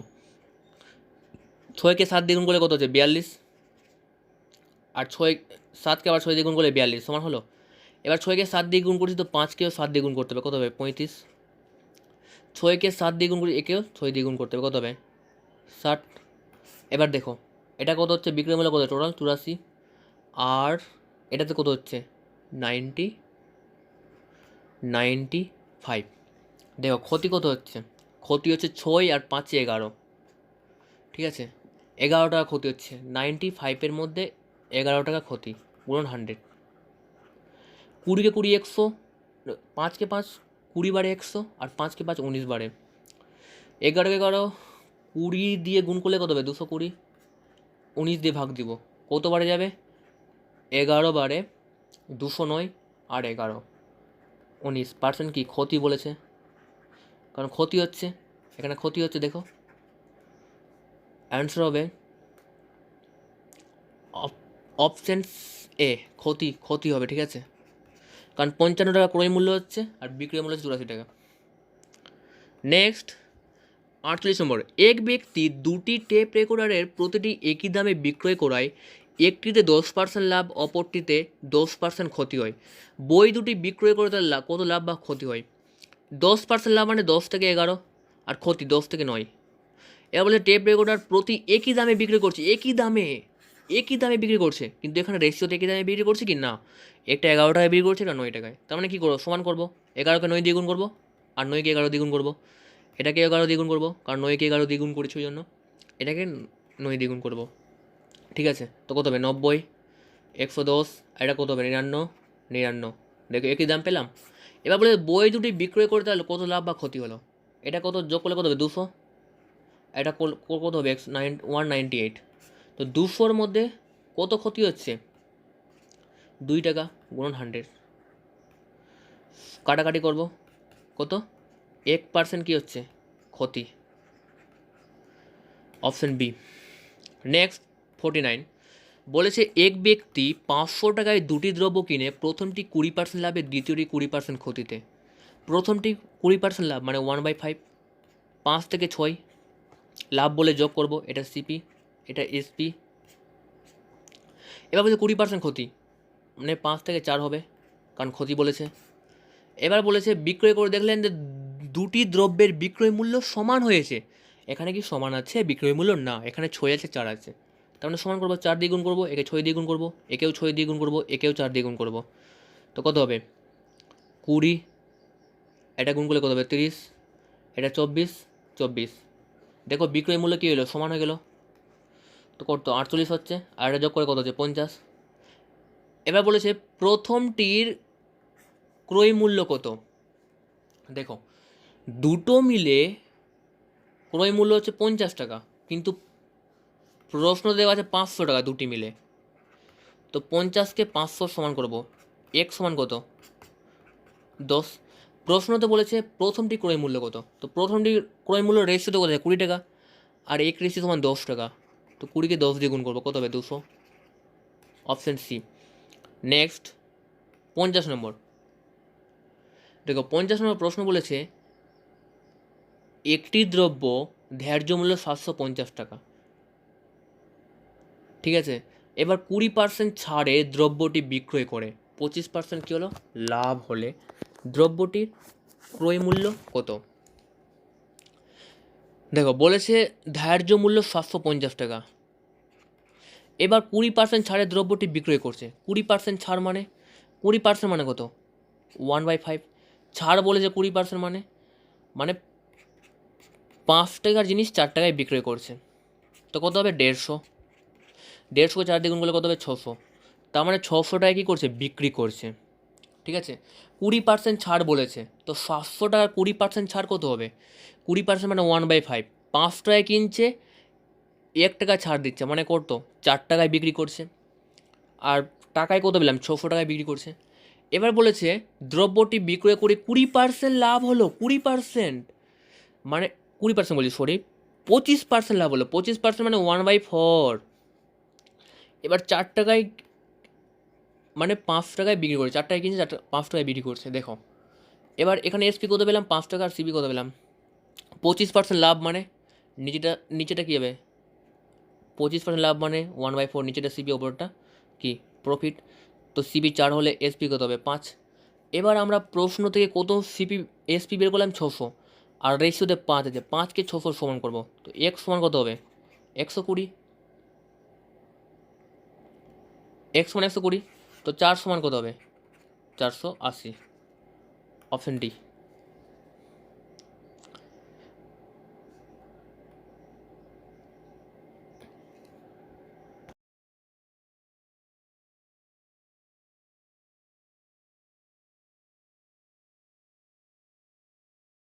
6কে 7 দিয়ে গুণ করলে কত হচ্ছে? 42। আর 7কে আবার 6 দিয়ে গুণ করলে 42 সমান হলো। এবার 6কে 7 দিয়ে গুণ করছি, তো 5কেও 7 দিয়ে গুণ করতে হবে, কত হবে? 35। 6কে 7 দিয়ে গুণ করি, একেও 6 দিয়ে গুণ করতে হবে, কত হবে? 60। এবার দেখো এটা কত হচ্ছে? বিক্রয় মূল্য কত? টোটাল 84। আর এটাতে কত হচ্ছে? 95। দেখো ক্ষতি কত হচ্ছে? ক্ষতি হচ্ছে 6 আর 5-এ 11। ঠিক আছে, 11 টাকা ক্ষতি হচ্ছে। 95-এর মধ্যে 11 টাকা ক্ষতি, গুণন 100। 20কে 20 100, 5কে 5 20 বারে 100, আর 5কে 5 19 বারে। 11কে 11, 20 দিয়ে গুণ করলে কত হবে? 220। 19 দিয়ে ভাগ দিব, কত বারে যাবে? 11 বারে 209 আর 11, 19%। কি ক্ষতি বলেছে, কারণ ক্ষতি হচ্ছে, এখানে ক্ষতি হচ্ছে। দেখো অ্যান্সার হবে অপশন এ, ক্ষতি হবে। ঠিক আছে, কারণ 55 টাকা ক্রয় মূল্য হচ্ছে আর বিক্রয় মূল্য হচ্ছে 84 টাকা। নেক্সট 48 নম্বর, এক ব্যক্তি দুটি টেপ রেকর্ডারের প্রতিটি একই দামে বিক্রয় করায় একটিতে 10% লাভ, অপরটিতে 10% ক্ষতি হয়। বই দুটি বিক্রয় করে তার কত লাভ বা ক্ষতি হয়? 10% লাভ মানে 10 থেকে 11, আর ক্ষতি 10 থেকে 9। এবার বলে টেপ রেকর্ডার প্রতি একই দামে বিক্রি করছে, একই দামে বিক্রি করছে, কিন্তু এখানে রেশিওতে একই দামে বিক্রি করছে কি না? একটা 11 টাকায় বিক্রি করছে, এটা 9 টাকায়। তার মানে কী করবো? সমান করবো, 11কে 9 দিয়ে গুণ করবো, আর 9কে 11 দিয়ে গুণ করবো। এটাকে 11 দিয়ে গুণ করবো, কারণ 9কে 11 দিয়ে গুণ করেছি ওই জন্য। এটাকে 9 দিয়ে গুণ করবো। ঠিক আছে, তো কত হবে? 90, 110, আর এটা কত হবে? 99। দেখো একই দাম পেলাম। এবার বলে বই দুটি বিক্রয় করতে হলে কত লাভ বা ক্ষতি হলো? এটা কত যোগ করলে কত হবে? 200। এটা কত হবে? 198। তো 200-র মধ্যে কত ক্ষতি হচ্ছে? 2 টাকা, গুণন 100। কাটাকাটি করব, কত 1% কী হচ্ছে ক্ষতি, অপশন বি। নেক্সট 49 বলেছে এক ব্যক্তি 500 টাকায় দুটি দ্রব্য কিনে প্রথমটি 20% লাভে, দ্বিতীয়টি 20% ক্ষতিতে। প্রথমটি 20% লাভ মানে 1/5, 5 থেকে 6 লাভ বলে যোগ করব, এটা সিপি, এটা এসপি। এবার বলছে 20% ক্ষতি মানে 5 থেকে 4 হবে, কারণ ক্ষতি বলেছে। এবার বলেছে বিক্রয় করে দেখলেন যে দুটি দ্রব্যের বিক্রয় মূল্য সমান হয়েছে। এখানে কি সমান আছে বিক্রয় মূল্য? না, এখানে 6 আছে 4 আছে, তার মানে সমান করবো, 4 দিয়ে গুণ করবো, একে 6 দিয়ে গুণ করবো, একেও 6 দিয়ে গুণ করবো, একেও 4 দিয়ে গুণ করবো, তো কত হবে 20, এটা গুণ করলে কত হবে 30, এটা 24, 24। দেখো বিক্রয় মূল্য কী হলো, সমান হয়ে গেল, তো কত 48 হচ্ছে, আর এটা যোগ করে কত হচ্ছে 50। এবার বলেছে প্রথমটির ক্রয় মূল্য কত। দেখো দুটো মিলে ক্রয় মূল্য হচ্ছে 50 টাকা, কিন্তু প্রশ্ন দেওয়া আছে 500 টাকা দুটি মিলে, তো 50কে 500 সমান করব, এক সমান কত 10। প্রশ্নতে বলেছে প্রথমটি ক্রয় মূল্য কত, তো প্রথমটি ক্রয় মূল্য রেশিও তো কত 20 টাকা, আর এক রেশিও সমান 10 টাকা, তো 20কে 10 দিয়ে গুণ করবো, কত হবে 200, অপশান সি। নেক্সট 50 নম্বর, দেখো 50 নম্বর প্রশ্ন বলেছে একটি দ্রব্য ধার্য মূল্য 750 টাকা, ঠিক আছে। এবার 20% ছাড়ে দ্রব্যটি বিক্রয় করে, 25% কী হলো লাভ হলে দ্রব্যটির ক্রয় মূল্য কত। দেখো বলেছে ধার্য মূল্য 750 টাকা, এবার 20% ছাড়ে দ্রব্যটি বিক্রয় করছে, 20% ছাড় মানে 20% মানে কত 1/5, ছাড় বলেছে 20% মানে মানে 5 টাকার জিনিস 4 টাকায় বিক্রয় করছে, তো কত হবে 150, 150কে 4 দিয়ে গুণ করলে কত হবে 600, তার মানে 600 টাকায় কী করছে বিক্রি করছে, ঠিক আছে। 20% ছাড় বলেছে, তো 700 টাকার 20% ছাড় কত হবে, 20% মানে 1/5, 5 টাকায় কিনছে 1 টাকা ছাড় দিচ্ছে, মানে কত 4 টাকায় বিক্রি করছে, আর টাকায় কত পেলাম 600 টাকায় বিক্রি করছে। এবার বলেছে দ্রব্যটি বিক্রয় করে 20% লাভ হলো, 20% মানে 20% বলছি সরি 25% লাভ হলো, 25% মানে 1/4। এবার 4 টাকায় মানে 5 টাকায় বিক্রি করে, 4 টাকায় কিনছে 5 টাকায় বিক্রি করছে। দেখো এবার এখানে এসপি কত পেলাম 5 টাকা, আর সিপি কত পেলাম 25% লাভ, মানে নিচেটা কী হবে 25% লাভ মানে 1/4, নিচেটা সিপি, ওপরটা কি প্রফিট, তো সিপি 4 হলে এসপি কত হবে 5। এবার আমরা প্রশ্ন থেকে কত সিপি এসপি বের করলাম 600, আর রেশিওতে 5 আছে, 5কে 600 সমান করবো, তো এক সমান কত হবে 120, এক সমান 120, তো 4 সমান কত হবে 480, অপশন ডি।